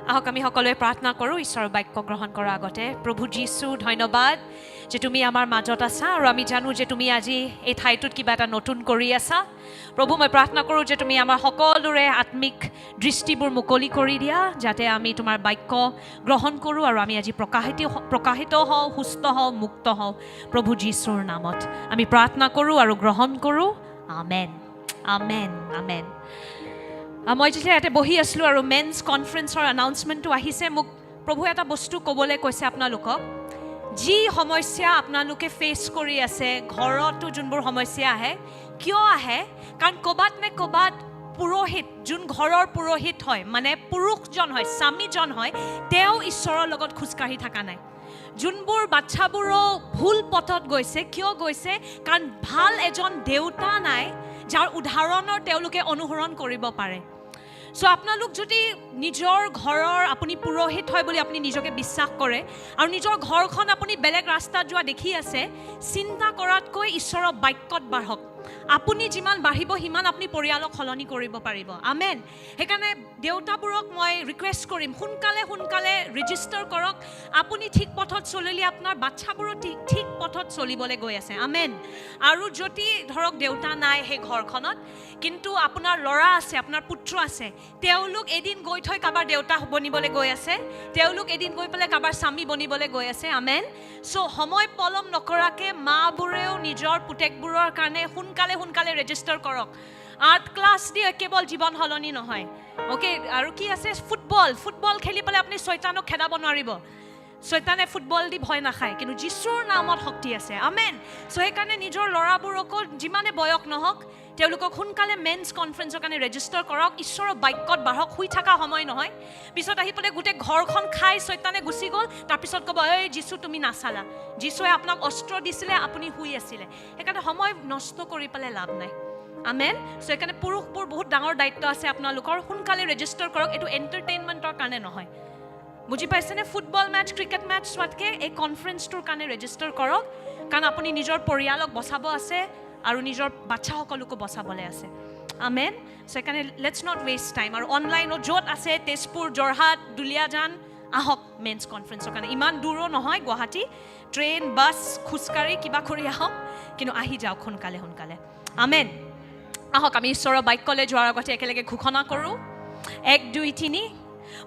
আহক আমি সকলোৱে প্ৰাৰ্থনা কৰোঁ ঈশ্বৰৰ বাক্য গ্ৰহণ কৰাৰ আগতে। প্ৰভু যীশু ধন্যবাদ যে তুমি আমাৰ মাজত আছা আৰু আমি জানো যে তুমি আজি এই ঠাইটোত কিবা এটা নতুন কৰি আছা। প্ৰভু মই প্ৰাৰ্থনা কৰোঁ যে তুমি আমাৰ সকলোৰে আত্মিক দৃষ্টিবোৰ মুকলি কৰি দিয়া, যাতে আমি তোমাৰ বাক্য গ্ৰহণ কৰোঁ আৰু আমি আজি প্ৰকাশিত হওঁ, সুস্থ হওঁ, মুক্ত হওঁ। প্ৰভু যীশুৰ নামত আমি প্ৰাৰ্থনা কৰোঁ আৰু গ্ৰহণ কৰোঁ। আমেন, আমেন, আমেন। মই যেতিয়া ইয়াতে বহি আছিলোঁ আৰু মেন্স কনফাৰেন্সৰ এনাউন্সমেণ্টটো আহিছে, মোক প্ৰভুৱে এটা বস্তু ক'বলৈ কৈছে আপোনালোকক। যি সমস্যা আপোনালোকে ফেচ কৰি আছে, ঘৰতো যোনবোৰ সমস্যা আহে, কিয় আহে? কাৰণ ক'ৰবাত নে ক'ৰবাত পুৰোহিত, যোন ঘৰৰ পুৰোহিত হয়, মানে পুৰুষজন হয়, স্বামীজন হয়, তেওঁ ঈশ্বৰৰ লগত খোজকাঢ়ি থকা নাই। যোনবোৰ বাচ্ছাবোৰো ভুল পথত গৈছে, কিয় গৈছে? কাৰণ ভাল এজন দেউতা নাই যাৰ উদাহৰণৰ তেওঁলোকে অনুসৰণ কৰিব পাৰে। চ' আপোনালোক যদি নিজৰ ঘৰৰ আপুনি পুৰোহিত হয় বুলি আপুনি নিজকে বিশ্বাস কৰে আৰু নিজৰ ঘৰখন আপুনি বেলেগ ৰাস্তাত যোৱা দেখি আছে, চিন্তা কৰাতকৈ ঈশ্বৰৰ বাক্যত বাঢ়ক। আপুনি যিমান বাঢ়িব সিমান আপুনি পৰিয়ালক সলনি কৰিব পাৰিব। আমেন। সেইকাৰণে দেউতাবোৰক মই ৰিকুৱেষ্ট কৰিম, সোনকালে সোনকালে ৰেজিষ্টাৰ কৰক। আপুনি ঠিক পথত চলিলে আপোনাৰ বাচ্ছাবোৰো ঠিক পথত চলিবলৈ গৈ আছে। আমেন। আৰু যদি ধৰক দেউতা নাই সেই ঘৰখনত, কিন্তু আপোনাৰ ল'ৰা আছে, আপোনাৰ পুত্ৰ আছে, তেওঁলোক এদিন গৈ থৈ কাৰোবাৰ দেউতা বনিবলৈ গৈ আছে, তেওঁলোক এদিন গৈ পেলাই কাৰোবাৰ স্বামী বনিবলৈ গৈ আছে। আমেন। চ' সময় পলম নকৰাকৈ মাবোৰেও নিজৰ পুতেকবোৰৰ কাৰণে সোনকালে সোনকালে ৰেজিষ্টাৰ কৰক। আৰ্ট ক্লাছ দি কেৱল জীৱন সলনি নহয়, অ'কে? আৰু কি আছে? ফুটবল খেলি পেলাই আপুনি শয়তানক খেদাব নোৱাৰিব। শয়তানে ফুটবল দি ভয় নাখায়, কিন্তু যীশুৰ নামত শক্তি আছে। আমেন। চ' সেইকাৰণে নিজৰ ল'ৰাবোৰকো যিমানে বয়স নহওক, তেওঁলোকক সোনকালে মেন্স কনফাৰেন্সৰ কাৰণে ৰেজিষ্টাৰ কৰক। ঈশ্বৰৰ বাক্যত বাঢ়ক। শুই থকা সময় নহয়, পিছত আহি পেলাই গোটেই ঘৰখন খাই শয়তানে গুচি গ'ল, তাৰপিছত ক'ব এই যীশু তুমি নাচালা, যীশুৱে আপোনাক অস্ত্ৰ দিছিলে, আপুনি শুই আছিলে। সেইকাৰণে সময় নষ্ট কৰি পেলাই লাভ নাই। আমেন। চ' সেইকাৰণে পুৰুষবোৰ বহুত ডাঙৰ দায়িত্ব আছে আপোনালোকৰ। সোনকালে ৰেজিষ্টাৰ কৰক। এইটো এণ্টাৰটেইনমেণ্টৰ কাৰণে নহয়, বুজি পাইছেনে? ফুটবল মেটচ, ক্ৰিকেট মেটচ চোৱাতকৈ এই কনফাৰেন্সটোৰ কাৰণে ৰেজিষ্টাৰ কৰক, কাৰণ আপুনি নিজৰ পৰিয়ালক বচাব আছে আৰু নিজৰ বাচ্ছাসকলকো বচাবলৈ আছে। আমেন। সেইকাৰণে লেটছ নট ৱেষ্ট টাইম। আৰু অনলাইনত য'ত আছে, তেজপুৰ, যোৰহাট, দুলীয়াজান, আহক মেন্স কনফাৰেন্সৰ কাৰণে। ইমান দূৰো নহয়, গুৱাহাটী, ট্ৰেইন, বাছ, খোজকাঢ়ি কিবা কৰি আহক, কিন্তু আহি যাওক সোনকালে সোনকালে। আমেন। আহক আমি ঈশ্বৰৰ বাক্যলৈ যোৱাৰ আগতে একেলগে ঘোষণা কৰোঁ। 1, 2, 3।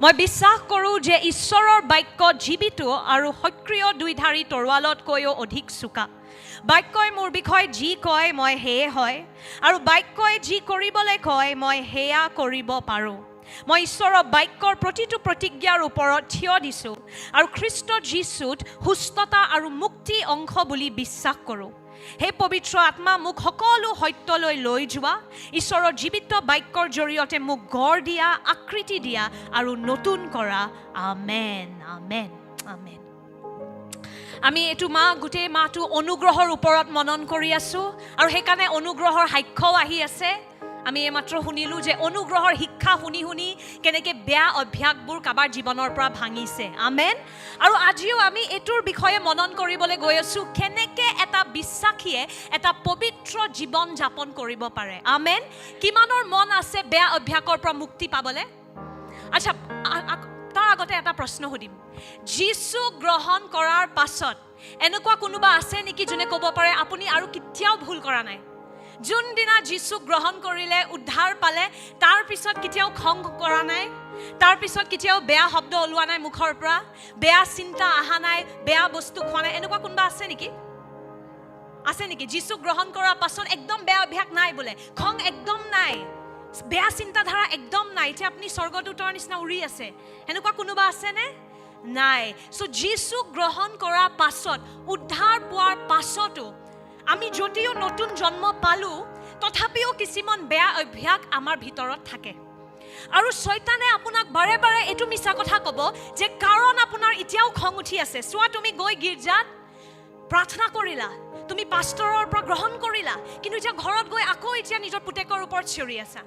মই বিশ্বাস কৰোঁ যে ঈশ্বৰৰ বাক্য জীৱিত আৰু সক্ৰিয় দুইধাৰী তৰোৱালতকৈও অধিক চোকা। বাক্যই মোৰ বিষয়ে যি কয় মই সেয়ে হয়, আৰু বাক্যই যি কৰিবলৈ কয় মই সেয়া কৰিব পাৰোঁ। মই ঈশ্বৰৰ বাক্যৰ প্ৰতিটো প্ৰতিজ্ঞাৰ ওপৰত থিয় দিছোঁ আৰু খ্ৰীষ্ট যীশুত সুস্থতা আৰু মুক্তি অংশ বুলি বিশ্বাস কৰোঁ। সেই পবিত্ৰ আত্মা মোক সকলো সত্যলৈ লৈ যোৱা, ঈশ্বৰৰ জীৱিত বাক্যৰ জৰিয়তে মোক গঢ় দিয়া, আকৃতি দিয়া আৰু নতুন কৰা। আমেন, আমেন, আমেন। আমি এইটো গোটেই মাহটো অনুগ্ৰহৰ ওপৰত মনন কৰি আছোঁ, আৰু সেইকাৰণে অনুগ্ৰহৰ সাক্ষ্যও আহি আছে। আমি এইমাত্ৰ শুনিলোঁ যে অনুগ্ৰহৰ শিক্ষা শুনি শুনি কেনেকৈ বেয়া অভ্যাসবোৰ কাৰোবাৰ জীৱনৰ পৰা ভাঙিছে। আমেন। আৰু আজিও আমি এইটোৰ বিষয়ে মনন কৰিবলৈ গৈ আছোঁ, কেনেকৈ এটা বিশ্বাসীয়ে এটা পবিত্ৰ জীৱন যাপন কৰিব পাৰে। আমেন। কিমানৰ মন আছে বেয়া অভ্যাসৰ পৰা মুক্তি পাবলৈ? আচ্ছা, তাৰ আগতে এটা প্ৰশ্ন সুধিম। যীশু গ্ৰহণ কৰাৰ পাছত এনেকুৱা কোনোবা আছে নেকি যোনে ক'ব পাৰে আপুনি আৰু কেতিয়াও ভুল কৰা নাই? যোনদিনা যীশুক গ্ৰহণ কৰিলে, উদ্ধাৰ পালে, তাৰপিছত কেতিয়াও খং কৰা নাই, তাৰপিছত কেতিয়াও বেয়া শব্দ ওলোৱা নাই মুখৰ পৰা, বেয়া চিন্তা অহা নাই, বেয়া বস্তু খোৱা নাই? এনেকুৱা কোনোবা আছে নেকি? আছে নেকি? যীশুক গ্ৰহণ কৰাৰ পাছত একদম বেয়া অভ্যাস নাই বোলে, খং একদম নাই, বেয়া চিন্তাধাৰা একদম নাই, এতিয়া আপুনি স্বৰ্গদূতৰ নিচিনা উৰি আছে, এনেকুৱা কোনোবা আছেনে? নাই। চ' যীশুক গ্ৰহণ কৰাৰ পাছত, উদ্ধাৰ পোৱাৰ পাছতো আমি যদিও নতুন জন্ম পালোঁ, তথাপিও কিছুমান বেয়া অভ্যাস আমাৰ ভিতৰত থাকে। আৰু শয়তানে আপোনাক বাৰে বাৰে এইটো মিছা কথা ক'ব যে কাৰণ আপোনাৰ এতিয়াও খং উঠি আছে। চোৱা, তুমি গৈ গীৰ্জাত প্ৰাৰ্থনা কৰিলা, তুমি পাষ্টৰৰ পৰা গ্ৰহণ কৰিলা, কিন্তু এতিয়া ঘৰত গৈ আকৌ এতিয়া নিজৰ পুতেকৰ ওপৰত চিঞৰি আছা,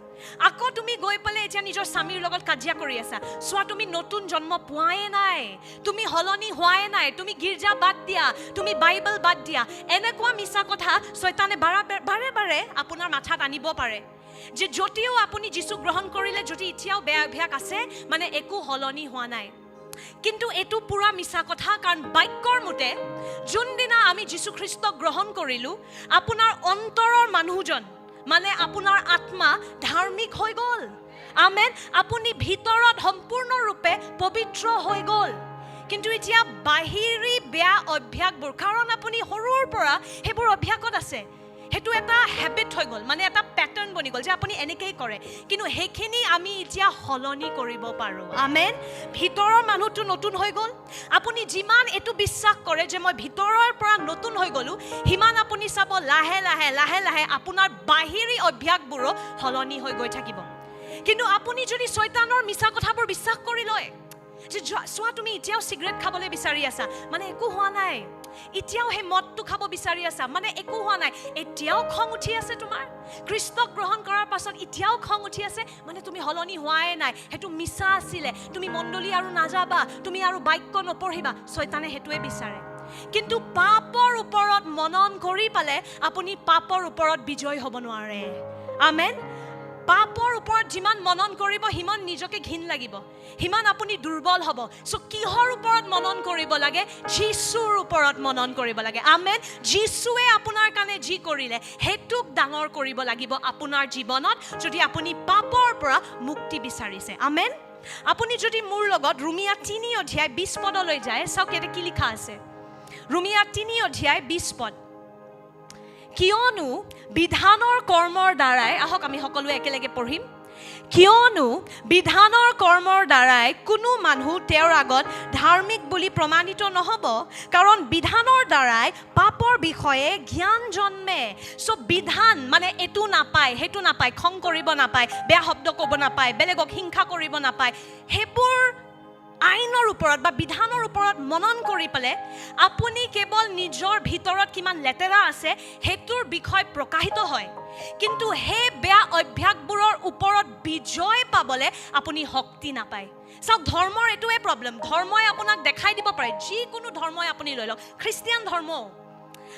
আকৌ তুমি গৈ পেলাই এতিয়া নিজৰ স্বামীৰ লগত কাজিয়া কৰি আছা। চোৱা, তুমি নতুন জন্ম পোৱাই নাই, তুমি সলনি হোৱাই নাই, তুমি গীৰ্জা বাদ দিয়া, তুমি বাইবেল বাদ দিয়া। এনেকুৱা মিছা কথা শয়তানে বাৰে বাৰে আপোনাৰ মাথাত আনিব পাৰে। যে যদিও আপুনি যীচুক গ্ৰহণ কৰিলে যদি এতিয়াও বেয়া অভ্যাস আছে মানে একো হলনি হোৱা নাই কিন্তু এটো পুৰা মিছা কথা কাৰণ বাক্যৰ মতে যোনদিনা আমি যীশু খ্ৰীষ্টক গ্ৰহণ কৰিলো আপোনাৰ অন্তৰৰ মানুহজন মানে আপোনাৰ আত্মা ধাৰ্মিক হৈ গ'ল আমেন আপুনি ভিতৰত সম্পূৰ্ণৰূপে পবিত্ৰ হৈ গ'ল কিন্তু এতিয়া বাহিৰী বেয়া অভ্যাসবোৰ কাৰণ আপুনি সৰুৰ পৰা হেবোৰ অভ্যাসত আছে হেতু এটা হ্যাবিট হৈ গ'ল মানে এটা প্যাটাৰ্ন বনি গ'ল যে আপুনি এনেকেই কৰে কিন্তু হেখিনি আমি এতিয়া হলনি কৰিব পাৰো আমেন ভিতৰৰ মানুহটো নতুন হৈ গ'ল আপুনি যিমান এটো বিশ্বাস কৰে যে মই ভিতৰৰ পৰা নতুন হৈ গ'লো হিমান আপুনি চাব লাহে লাহে আপোনাৰ বাহিৰী অভ্যাসবোৰ হলনি হৈ গৈ থাকিব কিন্তু আপুনি যদি শয়তানৰ মিছা কথাবোৰ বিশ্বাস কৰি লয় যে সোৱা তুমি এতিয়াও সিগাৰেট খাবলৈ বিচাৰি আছা মানে একো হোৱা নাই এতিয়াও হে মদটো খাব বিচাৰি আছা মানে একো হোৱা নাই এতিয়াও খং উঠি আছে তোমাৰ খ্ৰীষ্টক গ্ৰহণ কৰাৰ পাছত এতিয়াও খং উঠি আছে মানে তুমি হলনি হোৱাই নাই হেতু মিছা আছিল তুমি মণ্ডলী আৰু নাযাবা তুমি আৰু বাক্য নপঢ়িবা শয়তানে হেতুৱে বিচাৰে কিন্তু পাপৰ ওপৰত মনন কৰি পালে আপুনি পাপৰ ওপৰত বিজয় হ'ব নোৱাৰে আমেন পাপৰ ওপৰত যিমান মনন কৰিব হিমান নিজকে ঘিন লাগিব হিমান আপুনি দুৰ্বল হ'ব সো কিহৰ ওপৰত মনন কৰিব লাগে যীশুৰ ওপৰত মনন কৰিব লাগে আমেন যীশুৱে আপোনাৰ কাৰণে যি কৰিলে হেতুক ডাঙৰ কৰিব লাগিব আপোনাৰ জীৱনত যদি আপুনি পাপৰ পৰা মুক্তি বিচাৰিছে আমেন আপুনি যদি মোৰ লগত ৰোমিয়া 3 অধ্যায় 20 পদলৈ যায় চাওক এতে কি লিখা আছে ৰোমিয়া 3 অধ্যায় 20 পদ কিয়নো বিধানৰ কৰ্মৰ দ্বাৰাই আহক আমি সকলো একেলগে পঢ়িম কিয়নো বিধানৰ কৰ্মৰ দ্বাৰাই কোনো মানুহ তেওঁৰ আগত ধাৰ্মিক বুলি প্ৰমাণিত নহব কাৰণ বিধানৰ দ্বাৰাই পাপৰ বিষয়ে জ্ঞান জন্মে সো বিধান মানে এটো নাপায় হেতু নাপায় খং কৰিব নাপায় বেয়া শব্দ ক'ব নাপায় বেলেগক হিংসা কৰিব নাপায় হেবোৰ আইনৰ ওপৰত বা বিধানৰ ওপৰত মনন কৰি পালে আপুনি কেৱল নিজৰ ভিতৰত কিমান লেতেৰা আছে হেতুৰ বিষয় প্ৰকাশিত হয় কিন্তু হে বেয়া অভ্যাসবোৰৰ ওপৰত বিজয় পাবলে আপুনি শক্তি নাপায় সব ধৰ্মৰ এটোৱে প্ৰবলেম ধৰ্মই আপোনাক দেখাই দিব পাৰে যিকোনো ধৰ্মই আপুনি লৈ লওক খ্ৰীষ্টিয়ান ধৰ্ম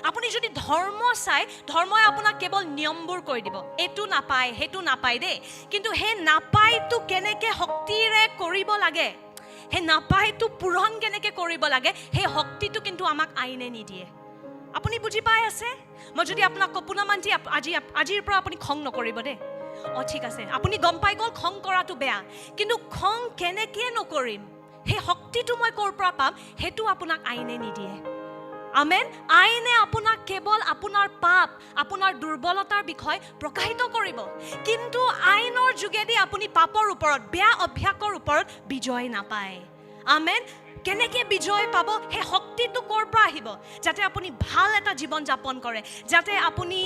আপুনি যদি ধৰ্ম চাই ধৰ্মই আপোনাক কেৱল নিয়মবোৰ কৈ দিব এটো নাপায় হেতু নাপায় দে কিন্তু হে নাপায়টো কেনেকে শক্তিৰে কৰিব লাগে হে নাপায়টো পূৰণ কেনেকে কৰিব লাগে হে শক্তিটো কিন্তু আমাক আইনে নিদিয়ে আপুনি বুজি পাই আছে মই যদি আপোনাক কপুনা মান্তি আজিৰ পৰা আপুনি খং নকৰিব দে ঠিক আছে আপুনি গম পাই গ'ল খং কৰাটো বেয়া কিন্তু খং কেনেকে নকৰিম হে শক্তিটো মই ক'ৰ পৰা পাম হেতু আপোনাক আইনে নিদিয়ে আমেন আইনে আপোনাক কেৱল আপোনাৰ পাপ আপোনাৰ দুৰ্বলতাৰ বিষয় প্ৰকাশিত কৰিব কিন্তু আইনৰ যোগেদি আপুনি পাপৰ ওপৰত বেয়া অভ্যাসৰ ওপৰত বিজয় নাপায় আমেন কেনেকে বিজয় পাব হে শক্তিটো ক'ৰ পৰা আহিব যাতে আপুনি ভাল এটা জীৱন যাপন কৰে যাতে আপুনি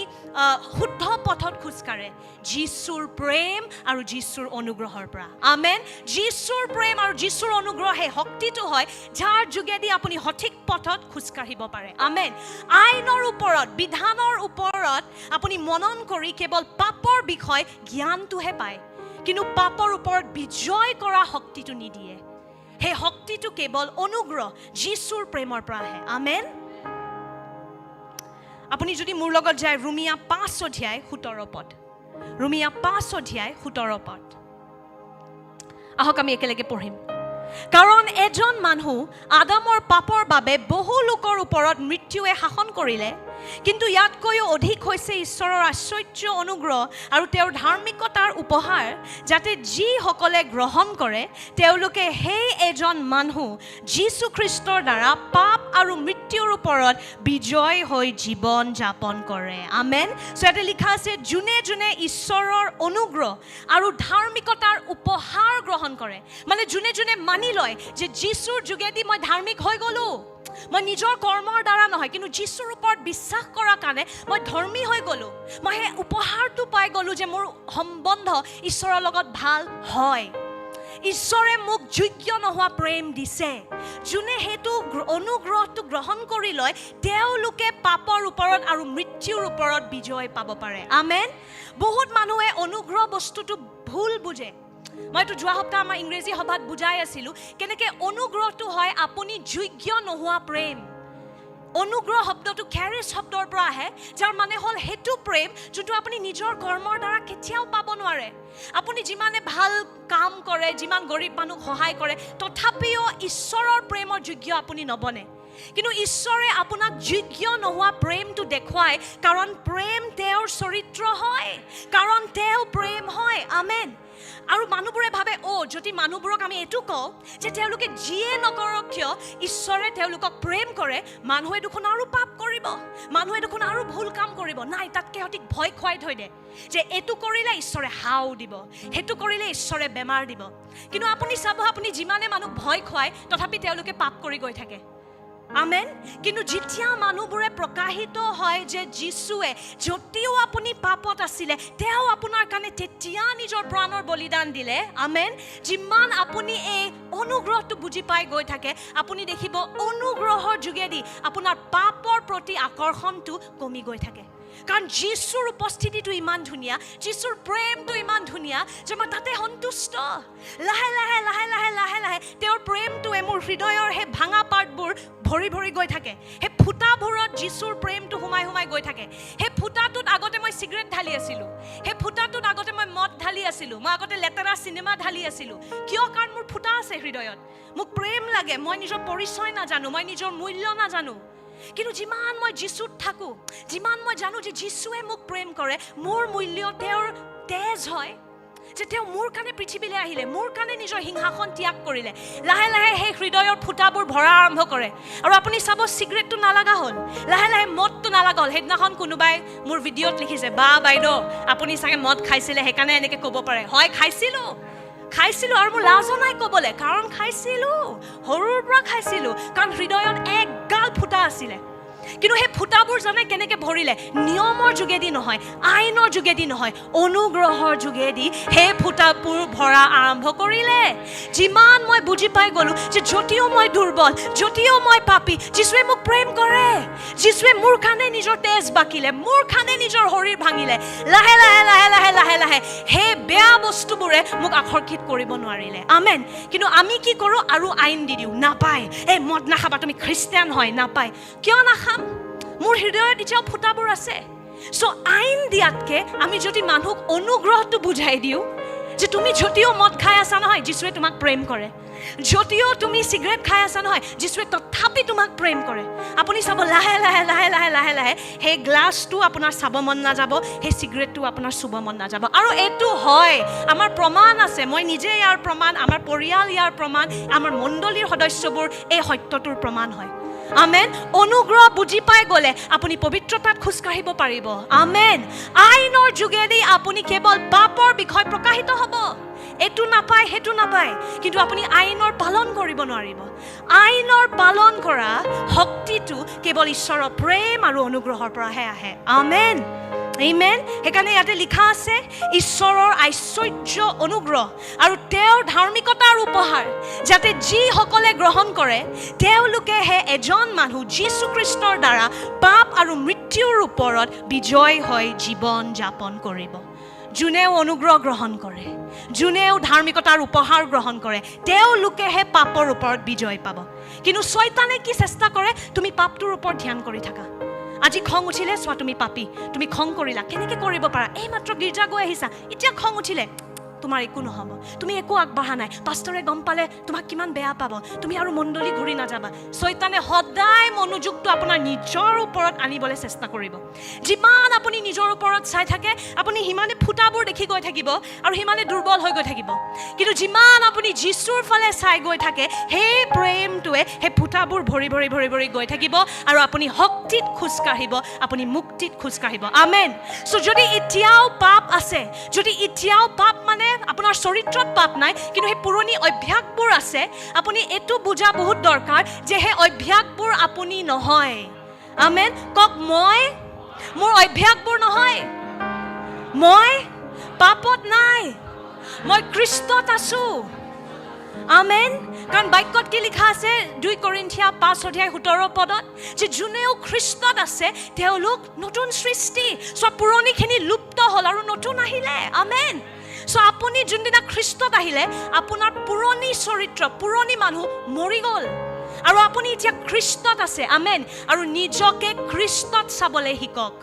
শুদ্ধ পথত খোজকাঢ়ে যীশুৰ প্ৰেম আৰু যীশুৰ অনুগ্ৰহৰ পৰা আমেন যীশুৰ প্ৰেম আৰু যীশুৰ অনুগ্ৰহ হে শক্তিটো হয় যাৰ যোগেদি আপুনি সঠিক পথত খোজকাঢ়িব পাৰে আমেন আইনৰ ওপৰত বিধানৰ ওপৰত আপুনি মনন কৰি কেৱল পাপৰ বিষয় জ্ঞানটোহে পায় কিন্তু পাপৰ ওপৰত বিজয় কৰা শক্তিটো নিদিয়ে হে শক্তিটো কেৱল অনুগ্ৰহ যীশুৰ প্ৰেমৰ পৰা আহে আমেন আপুনি যদি মোৰ লগত যায় ৰোমিয়া 5 অধ্যায় 17 পদ ৰোমিয়া 5 অধ্যায় 17 পদ আহক আমি একেলগে পঢ়িম কাৰণ এজন মানুহ আদামৰ পাপৰ বাবে বহু লোকৰ ওপৰত মৃত্যুৱে শাসন কৰিলে কিন্তু ইয়াতকৈও অধিক হৈছে ঈশ্বৰৰ আশ্চৰ্য অনুগ্ৰহ আৰু তেওঁৰ ধাৰ্মিকতাৰ উপহাৰ যাতে যিসকলে গ্ৰহণ কৰে তেওঁলোকে সেই এজন মানুহ যীশু খ্ৰীষ্টৰ দ্বাৰা পাপ আৰু মৃত্যুৰ ওপৰত বিজয় হৈ জীৱন যাপন কৰে আমেন সো ইয়াতে লিখা আছে যোনে যোনে ঈশ্বৰৰ অনুগ্ৰহ আৰু ধাৰ্মিকতাৰ উপহাৰ গ্ৰহণ কৰে মানে যোনে যোনে মানি লয় যে যীশুৰ যোগেদি মই ধাৰ্মিক হৈ গ'লো মই নিজৰ কৰ্মৰ দ্বাৰা নহয় কিন্তু যীশুৰ ওপৰত বিশ্বাস কৰাৰ কাৰণে মই ধৰ্মী হৈ গ'লো মই হে উপহাৰটো পাই গ'লো যে মোৰ সম্বন্ধ ঈশ্বৰৰ লগত ভাল হয় ঈশ্বৰে মোক যোগ্য নোহোৱা প্ৰেম দিছে যোনে হেতু অনুগ্ৰহটো গ্ৰহণ কৰি লয় তেওঁলোকে পাপৰ ওপৰত আৰু মৃত্যুৰ ওপৰত বিজয় পাব পাৰে আমেন বহুত মানুহে অনুগ্ৰহ বস্তুটো ভুল বুজে মইতো যোৱা সপ্তাহ আমাৰ ইংৰাজী সভাত বুজাই আছিলোঁ কেনেকৈ অনুগ্ৰহটো হয় আপুনি যোগ্য নোহোৱা প্ৰেম অনুগ্ৰহ শব্দটো ক্যাৰিজ শব্দৰ পৰা আহে, যাৰ মানে হ'ল হেতু প্ৰেম যোনটো আপুনি নিজৰ কৰ্মৰ দ্বাৰা কেতিয়াও পাব নোৱাৰে। আপুনি যিমানে ভাল কাম কৰে, যিমান গৰীব মানুহক সহায় কৰে, তথাপিও ঈশ্বৰৰ প্ৰেমৰ যোগ্য আপুনি নবনে। কিন্তু ঈশ্বৰে আপোনাক যোগ্য নোহোৱা প্ৰেমটো দেখুৱায়, কাৰণ প্ৰেম তেওঁৰ চৰিত্ৰ হয়, কাৰণ তেওঁ প্ৰেম হয়। আমেন। আৰু মানুহবোৰে ভাবে যদি মানুহবোৰক আমি এইটো কওঁ যে তেওঁলোকে যিয়ে নকৰক কিয় ঈশ্বৰে তেওঁলোকক প্ৰেম কৰে, মানুহে দেখোন আৰু পাপ কৰিব, মানুহে দেখোন আৰু ভুল কাম কৰিব। নাই, তাতকৈ সঠিক ভয় খুৱাই থৈ দে যে এইটো কৰিলে ঈশ্বৰে হাও দিব, সেইটো কৰিলে ঈশ্বৰে বেমাৰ দিব। কিন্তু আপুনি চাব, আপুনি যিমানে মানুহক ভয় খুৱায় তথাপি তেওঁলোকে পাপ কৰি গৈ থাকে। আমেন। কিন্তু যেতিয়া মানুহবোৰে প্ৰকাশিত হয় যে যীশুৱে যদিও আপুনি পাপত আছিলে, তেওঁ আপোনাৰ কাৰণে তেতিয়া নিজৰ প্ৰাণৰ বলিদান দিলে। আমেন। যিমান আপুনি এই অনুগ্ৰহটো বুজি পাই গৈ থাকে, আপুনি দেখিব অনুগ্ৰহৰ যোগেদি আপোনাৰ পাপৰ প্ৰতি আকৰ্ষণটো কমি গৈ থাকে। কাৰণ যীশুৰ উপস্থিতিটো ইমান ধুনীয়া, যীশুৰ প্ৰেমটো ইমান ধুনীয়া যে মই তাতে সন্তুষ্ট। লাহে লাহে লাহে লাহে লাহে লাহে তেওঁৰ প্ৰেমটোৱে মোৰ হৃদয়ৰ সেই ভাঙা পাৰ্টবোৰ ভৰি ভৰি গৈ থাকে। সেই ফুটাবোৰত যীশুৰ প্ৰেমটো সোমাই সোমাই গৈ থাকে। সেই ফুটাটোত আগতে মই চিগাৰেট ঢালি আছিলোঁ, সেই ফুটাটোত আগতে মই মদ ঢালি আছিলোঁ, মই আগতে লেতেৰা চিনেমা ঢালি আছিলোঁ। কিয়? কাৰণ মোৰ ফুটা আছে হৃদয়ত, মোক প্ৰেম লাগে, মই নিজৰ পৰিচয় নাজানো, মই নিজৰ মূল্য নাজানো। কিন্তু যিমান মই যীশুত থাকোঁ, যিমান মই জানো যে যীশুৱে মোক প্ৰেম কৰে, মোৰ মূল্য তেওঁৰ তেজ হয়, যে তেওঁ মোৰ কাৰণে পৃথিৱীলৈ আহিলে, মোৰ কাৰণে নিজৰ সিংহাসন ত্যাগ কৰিলে। লাহে লাহে সেই হৃদয়ৰ ফুটাবোৰ ভৰা আৰম্ভ কৰে। আৰু আপুনি চাব, চিগাৰেটটো নালাগা হ'ল, লাহে লাহে মদটো নালাগা হ'ল। সেইদিনাখন কোনোবাই মোৰ ভিডিঅ'ত লিখিছে, বা বাইদেউ আপুনি চাগে মদ খাইছিলে সেইকাৰণে এনেকৈ ক'ব পাৰে। হয়, খাইছিলোঁ আৰু মোৰ লাজো নাই ক'বলৈ, কাৰণ খাইছিলোঁ, সৰুৰ পৰা খাইছিলোঁ, কাৰণ হৃদয়ত একগাল ফুটা আছিলে। কিন্তু সেই ফুটাবোৰ জানে কেনেকৈ ভৰিলে? নিয়মৰ যোগেদি নহয়, আইনৰ যোগেদি নহয়, অনুগ্ৰহৰ যোগেদি সেই ফুটাবোৰ ভৰা আৰম্ভ কৰিলে। যিমান মই বুজি পাই গ'লোঁ যে যদিও মই দুৰ্বল, যদিও মই পাপী, যীশুৱে মোক প্ৰেম কৰে, যীশুৱে মোৰ কাৰণে নিজৰ তেজ বাকিলে, মোৰ কাৰণে নিজৰ শৰীৰ ভাঙিলে। লাহে লাহে লাহে লাহে লাহে লাহে সেই বেয়া বস্তুবোৰে মোক আকৰ্ষিত কৰিব নোৱাৰিলে। আমেন। কিন্তু আমি কি কৰোঁ? আৰু আইন দি দিওঁ, নাপায়, এই মদ নাখাবা, তুমি খ্ৰীষ্টিয়ান হয়, নাপায়। কিয় নাখাম? মোৰ হৃদয়ত এতিয়াও ফুটাবোৰ আছে। আইন দিয়াতকে আমি যদি মানুহক অনুগ্ৰহটো বুজাই দিওঁ যে তুমি যদিও মদ খাই আছা নহয়, যীশুৱে তোমাক প্ৰেম কৰে, যদিও তুমি চিগাৰেট খাই আছা নহয়, যীশুৱে তথাপি তোমাক প্ৰেম কৰে। আপুনি চাব, লাহে লাহে লাহে লাহে লাহে লাহে সেই গ্লাছটো আপোনাৰ চাব মন নাযাব, সেই চিগাৰেটটো আপোনাৰ চুব মন নাযাব। আৰু এইটো হয়, আমাৰ প্ৰমাণ আছে, মই নিজে ইয়াৰ প্ৰমাণ, আমাৰ পৰিয়াল ইয়াৰ প্ৰমাণ, আমাৰ মণ্ডলীৰ সদস্যবোৰ এই সত্যটোৰ প্ৰমাণ হয়। আমেন। অনুগ্ৰহ বুজি পাই গ'লে আপুনি পবিত্ৰতাত খোজকাঢ়িব পাৰিব। আমেন। আইনৰ যোগেদি আপুনি কেৱল পাপৰ বিষয় প্ৰকাশিত হ'ব, এইটো নাপায় সেইটো নাপায়, কিন্তু আপুনি আইনৰ পালন কৰিব নোৱাৰিব। আইনৰ পালন কৰা শক্তিটো কেৱল ঈশ্বৰৰ প্ৰেম আৰু অনুগ্ৰহৰ পৰাহে আহে। আমেন। আমেন। সেইকাৰণে ইয়াতে লিখা আছে, ঈশ্বৰৰ ঐশ্বৰ্য অনুগ্ৰহ আৰু তেওঁৰ ধাৰ্মিকতাৰ উপহাৰ যাতে যিসকলে গ্ৰহণ কৰে তেওঁলোকেহে এজন মানুহ যীশু খ্ৰীষ্টৰ দ্বাৰা পাপ আৰু মৃত্যুৰ ওপৰত বিজয় হৈ জীৱন যাপন কৰিব। যোনেও অনুগ্ৰহ গ্ৰহণ কৰে, যোনেও ধাৰ্মিকতাৰ উপহাৰ গ্ৰহণ কৰে, তেওঁলোকেহে পাপৰ ওপৰত বিজয় পাব। কিন্তু শয়তানে কি চেষ্টা কৰে? তুমি পাপটোৰ ওপৰত ধ্যান কৰি থাকা। আজি খং উঠিলে, চোৱা তুমি পাপী, তুমি খং কৰিলা, কেনেকৈ কৰিব পাৰা? এইমাত্ৰ গীৰ্জা গৈ আহিছা, এতিয়া খং উঠিলে, তোমাৰ একো নহ'ব, তুমি একো আগবঢ়া নাই, পাষ্টৰে গম পালে তোমাক কিমান বেয়া পাব, তুমি আৰু মণ্ডলী ঘূৰি নাযাবা। শয়তানে সদায় মনোযোগটো আপোনাৰ নিজৰ ওপৰত আনিবলৈ চেষ্টা কৰিব। যিমান আপুনি নিজৰ ওপৰত চাই থাকে, আপুনি সিমানে ফুটাবোৰ দেখি গৈ থাকিব আৰু সিমানে দুৰ্বল হৈ গৈ থাকিব। কিন্তু যিমান আপুনি যীশুৰ ফালে চাই গৈ থাকে, সেই প্ৰেমটোৱে সেই ফুটাবোৰ ভৰি ভৰি ভৰি ভৰি গৈ থাকিব আৰু আপুনি শক্তিত খোজকাঢ়িব, আপুনি মুক্তিত খোজকাঢ়িব। আমেন। যদি এতিয়াও পাপ আছে, যদি এতিয়াও পাপ মানে আপোনাৰ চৰিত্ৰত পাপ নাই, কিন্তু সেই পুৰণি অভ্যাসবোৰ আছে, আপুনি এইটো বুজা বহুত দৰকাৰ যে সেই অভ্যাসবোৰ আপুনি নহয়। আমেন। কওক, মোৰ অভ্যাসবোৰ নহয়, মই পাপত নাই, মই খ্ৰীষ্টত আছো। আমেন। কাৰণ বাক্যত কি লিখা আছে? 2 কৰিন্থিয়া 5:17 যে যোনেও খ্ৰীষ্টত আছে তেওঁলোক নতুন সৃষ্টি। পুৰণিখিনি লুপ্ত হ'ল আৰু নতুন আহিলে। আমেন। আপুনি যোনদিনা খ্ৰীষ্টত আহিলে, আপোনাৰ পুৰণি চৰিত্ৰ, পুৰণি মানুহ মৰি গ'ল আৰু আপুনি এতিয়া খ্ৰীষ্টত আছে আমেন আৰু নিজকে খ্ৰীষ্টত চাবলৈ শিকক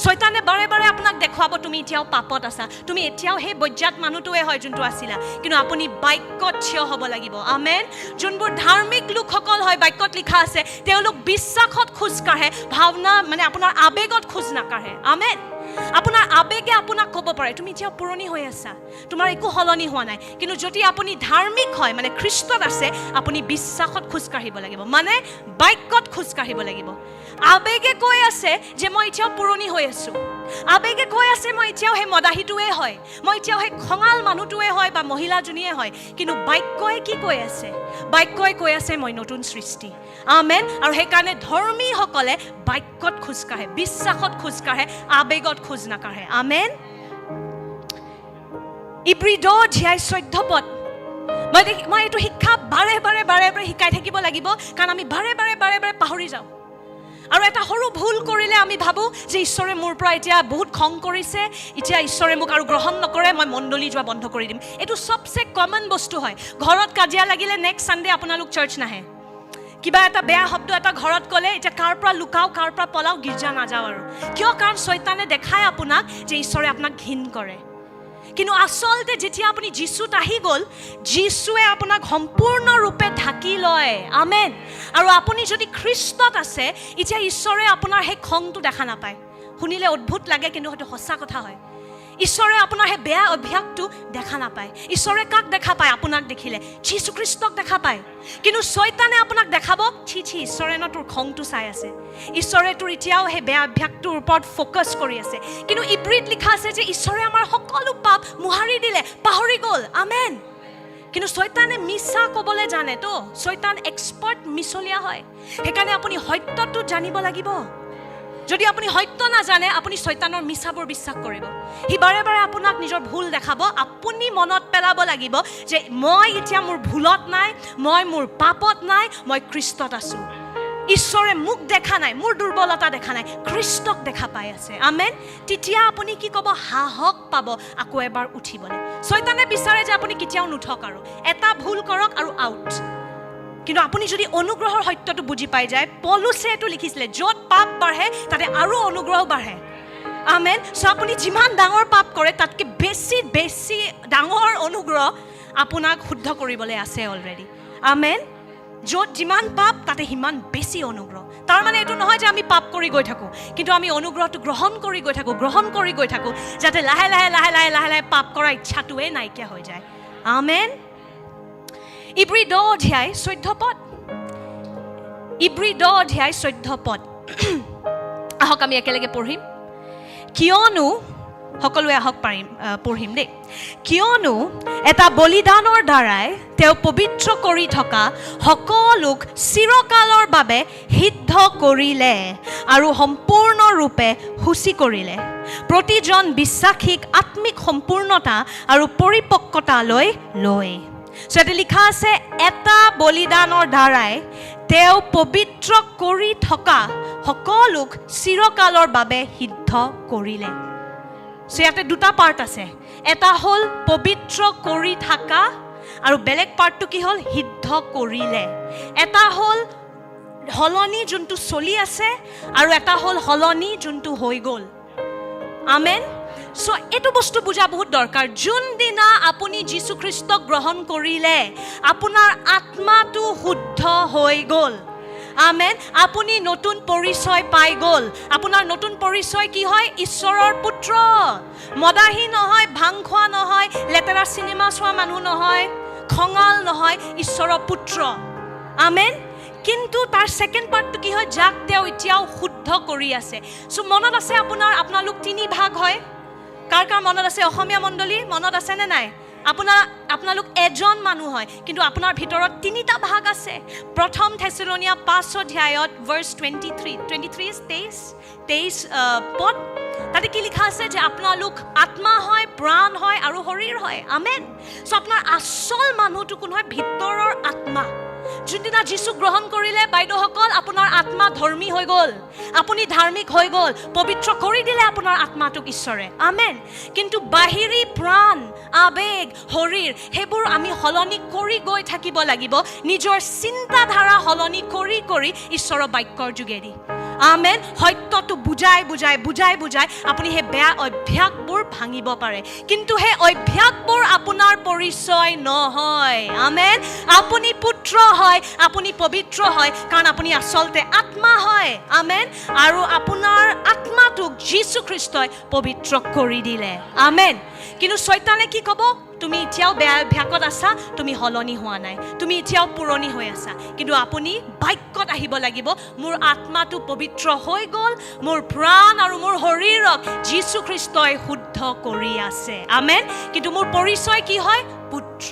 শয়তানে বাৰে বাৰে আপোনাক দেখুৱাব তুমি এতিয়াও পাপত আছা তুমি এতিয়াও সেই বজ্জাত মানুহটোৱে হয় যোনটো আছিলা কিন্তু আপুনি বাক্যত থিয় হ'ব লাগিব আমেন যোনবোৰ ধাৰ্মিক লোকসকল হয় বাক্যত লিখা আছে তেওঁলোক বিশ্বাসত খোজ কাঢ়ে ভাৱনা মানে আপোনাৰ আবেগত খোজ নাকাঢ়ে আমেন আপোনাৰ আবেগে আপোনাক ক'ব পাৰে তুমি এতিয়াও পুৰণি হৈ আছা তোমাৰ একো সলনি হোৱা নাই কিন্তু যদি আপুনি ধাৰ্মিক হয় মানে খ্ৰীষ্টত আছে আপুনি বিশ্বাসত খোজ কাঢ়িব লাগিব মানে বাক্যত খোজ কাঢ়িব লাগিব আবেগে কৈ আছে যে মই এতিয়াও পুৰণি হৈ আছো আবেগে কৈ আছে মই এতিয়াও সেই মদাহীটোৱে হয় মই এতিয়াও সেই খঙাল মানুহটোৱে হয় বা মহিলাজনীয়ে হয় কিন্তু বাক্যই কি কৈ আছে বাক্যই কৈ আছে মই নতুন সৃষ্টি আমেন আৰু সেইকাৰণে ধৰ্মীসকলে বাক্যত খোজ কাঢ়ে বিশ্বাসত খোজ কাঢ়ে আবেগত খোজ নাকাঢ়ে আমেন ইব্ৰী 10:14 পদ মই এইটো শিক্ষা বাৰে বাৰে শিকাই থাকিব লাগিব কাৰণ আমি বাৰে বাৰে পাহৰি যাওঁ আৰু এটা সৰু ভুল কৰিলে আমি ভাবো যে ঈশ্বৰে মোৰ পৰা এতিয়া বহুত খং কৰিছে এতিয়া ঈশ্বৰে মোক আৰু গ্ৰহণ নকৰে মই মণ্ডলী যোৱা বন্ধ কৰি দিম এইটো সবচে কমন বস্তু হয় ঘৰত কাজিয়া লাগিলে নেক্সট সানডে আপোনালোক চাৰ্চ নাহে কিবা এটা বেয়া শব্দ এটা ঘৰত ক'লে এতিয়া কাৰ পৰা লুকাও কাৰ পৰা পলাও গীৰ্জা নাযাওঁ আৰু কিয় কাৰণ শয়তানে দেখায় আপোনাক যে ঈশ্বৰে আপোনাক ঘিণ কৰে কিন্তু আচলতে যেতিয়া আপুনি যীশুত আহি গ'ল যীশুৱে আপোনাক সম্পূৰ্ণৰূপে ঢাকি লয় আমেন আৰু আপুনি যদি খ্ৰীষ্টত আছে এতিয়া ঈশ্বৰে আপোনাৰ সেই খংটো দেখা নাপায় শুনিলে অদ্ভুত লাগে কিন্তু হয়তো সঁচা কথা হয় ঈশ্বৰে আপোনাৰ সেই বেয়া অভ্যাসটো দেখা নাপায় ঈশ্বৰে কাক দেখা পায় আপোনাক দেখিলে যীশু খ্ৰীষ্টক দেখা পায় কিন্তু শয়তানে আপোনাক দেখাব ছি ঈশ্বৰে ন তোৰ খংটো চাই আছে ঈশ্বৰে তোৰ এতিয়াও সেই বেয়া অভ্যাসটোৰ ওপৰত ফ'কাছ কৰি আছে কিন্তু ইব্ৰীত লিখা আছে যে ঈশ্বৰে আমাৰ সকলো পাপ মোহাৰি দিলে পাহৰি গ'ল আমেন কিন্তু শয়তানে মিছা ক'বলৈ জানে তো শয়তান এক্সপাৰ্ট মিছলীয়া হয় সেইকাৰণে আপুনি সত্যটো জানিব লাগিব যদি আপুনি সত্য নাজানে আপুনি শয়তানৰ মিছাবোৰ বিশ্বাস কৰিব সি বাৰে বাৰে আপোনাক নিজৰ ভুল দেখাব আপুনি মনত পেলাব লাগিব যে মই এতিয়া মোৰ ভুলত নাই মই মোৰ পাপত নাই মই খ্ৰীষ্টত আছো ঈশ্বৰে মোক দেখা নাই মোৰ দুৰ্বলতা দেখা নাই খ্ৰীষ্টক দেখা পাই আছে আমেন তেতিয়া আপুনি কি ক'ব সাহস পাব আকৌ এবাৰ উঠিবলৈ শয়তানে বিচাৰে যে আপুনি কেতিয়াও নুঠক আৰু এটা ভুল কৰক আৰু আউট কিন্তু আপুনি যদি অনুগ্ৰহৰ সত্যটো বুজি পাই যায় পৌলুছে এইটো লিখিছিলে য'ত পাপ বাঢ়ে তাতে আৰু অনুগ্ৰহ বাঢ়ে আমেন সো আপুনি যিমান ডাঙৰ পাপ কৰে তাতকৈ বেছি ডাঙৰ অনুগ্ৰহ আপোনাক শুদ্ধ কৰিবলৈ আছে অলৰেডি আমেন য'ত যিমান পাপ তাতে সিমান বেছি অনুগ্ৰহ তাৰ মানে এইটো নহয় যে আমি পাপ কৰি গৈ থাকোঁ কিন্তু আমি অনুগ্ৰহটো গ্ৰহণ কৰি গৈ থাকোঁ যাতে লাহে লাহে পাপ কৰা ইচ্ছাটোৱে নাইকিয়া হৈ যায় আমেন ইব্ৰী 10:14 পদ ইব্ৰী 10:14 পদ আহক আমি একেলগে পঢ়িম কিয়নো সকলোৱে আহক পঢ়িম দেই কিয়নো এটা বলিদানৰ দ্বাৰাই তেওঁ পবিত্ৰ কৰি থকা সকলোক চিৰকালৰ বাবে সিদ্ধ কৰিলে আৰু সম্পূৰ্ণৰূপে সূচী কৰিলে প্ৰতিজন বিশ্বাসীক আত্মিক সম্পূৰ্ণতা আৰু পৰিপক্কতালৈ লৈ সেটা লিখা আছে এটা বলিদানৰ দ্বাৰাই তেওঁ পবিত্ৰ কৰি থকা সকলোক চিৰকালৰ বাবে সিদ্ধ কৰিলে ইয়াতে দুটা পাৰ্ট আছে এটা হ'ল পবিত্ৰ কৰি থকা আৰু বেলেগ পাৰ্টটো কি হ'ল সিদ্ধ কৰিলে এটা হ'ল হলনি যোনটো চলি আছে আৰু এটা হ'ল হলনি যোনটো হৈ গ'ল আমেন সো এইটো বস্তু বুজা বহুত দৰকাৰ যোনদিনা আপুনি যীশু খ্ৰীষ্টক গ্ৰহণ কৰিলে আপোনাৰ আত্মাটো শুদ্ধ হৈ গ'ল আমেন আপুনি নতুন পৰিচয় পাই গ'ল আপোনাৰ নতুন পৰিচয় কি হয় ঈশ্বৰৰ পুত্ৰ মদাহী নহয় ভাং খোৱা নহয় লেতেৰা চিনেমা চোৱা মানুহ নহয় খঙাল নহয় ঈশ্বৰৰ পুত্ৰ আমেন কিন্তু তাৰ সেকেন্ড পাৰ্টটো কি হয় যাক তেওঁ এতিয়াও শুদ্ধ কৰি আছে সো মনত আছে আপোনালোক তিনি ভাগ হয় কাৰ মনত আছে অসমীয়া মণ্ডলী মনত আছে নে নাই আপোনালোক এজন মানুহ হয় কিন্তু আপোনাৰ ভিতৰত তিনিটা ভাগ আছে প্ৰথম থেছালনিয়া 5:23 ভাৰ্স 23 পদ তাতে কি লিখা আছে যে আপোনালোক আত্মা হয় প্ৰাণ হয় আৰু শৰীৰ হয় আমেন সো আপোনাৰ আচল মানুহটো কোন হয় ভিতৰৰ আত্মা যোনদিনা যীচুক গ্ৰহণ কৰিলে বাইদেউসকল আপোনাৰ আত্মা ধৰ্মী হৈ গ'ল, আপুনি ধাৰ্মিক হৈ গ'ল, পবিত্ৰ কৰি দিলে আপোনাৰ আত্মাটোক ঈশ্বৰে। আমেন। কিন্তু বাহিৰী প্ৰাণ, আবেগ, শৰীৰ সেইবোৰ আমি সলনি কৰি গৈ থাকিব লাগিব, নিজৰ চিন্তাধাৰা সলনি কৰি কৰি ঈশ্বৰৰ বাক্যৰ যোগেদি। আমেন। সত্যটো বুজাই বুজাই বুজাই বুজাই আপুনি সেই বেয়া অভ্যাসবোৰ ভাঙিব পাৰে, কিন্তু সেই অভ্যাসবোৰ আপোনাৰ পৰিচয় নহয়। আমেন। আপুনি পুত্ৰ হয়, আপুনি পবিত্ৰ হয়, কাৰণ আপুনি আচলতে আত্মা হয়। আমেন। আৰু আপোনাৰ আত্মাটোক যীশু খ্ৰীষ্টই পবিত্ৰ কৰি দিলে। আমেন। কিন্তু শয়তানে কি ক'ব? তুমি এতিয়াও বেয়া অভ্যাসত আছা, তুমি সলনি হোৱা নাই, তুমি এতিয়াও পুৰণি হৈ আছা। কিন্তু আপুনি বাক্যত আহিব লাগিব, মোৰ আত্মাটো পবিত্ৰ হৈ গ'ল, মোৰ প্ৰাণ আৰু মোৰ শৰীৰক যীশু খ্ৰীষ্টই শুদ্ধ কৰি আছে। আমেন। কিন্তু মোৰ পৰিচয় কি হয়? পুত্ৰ,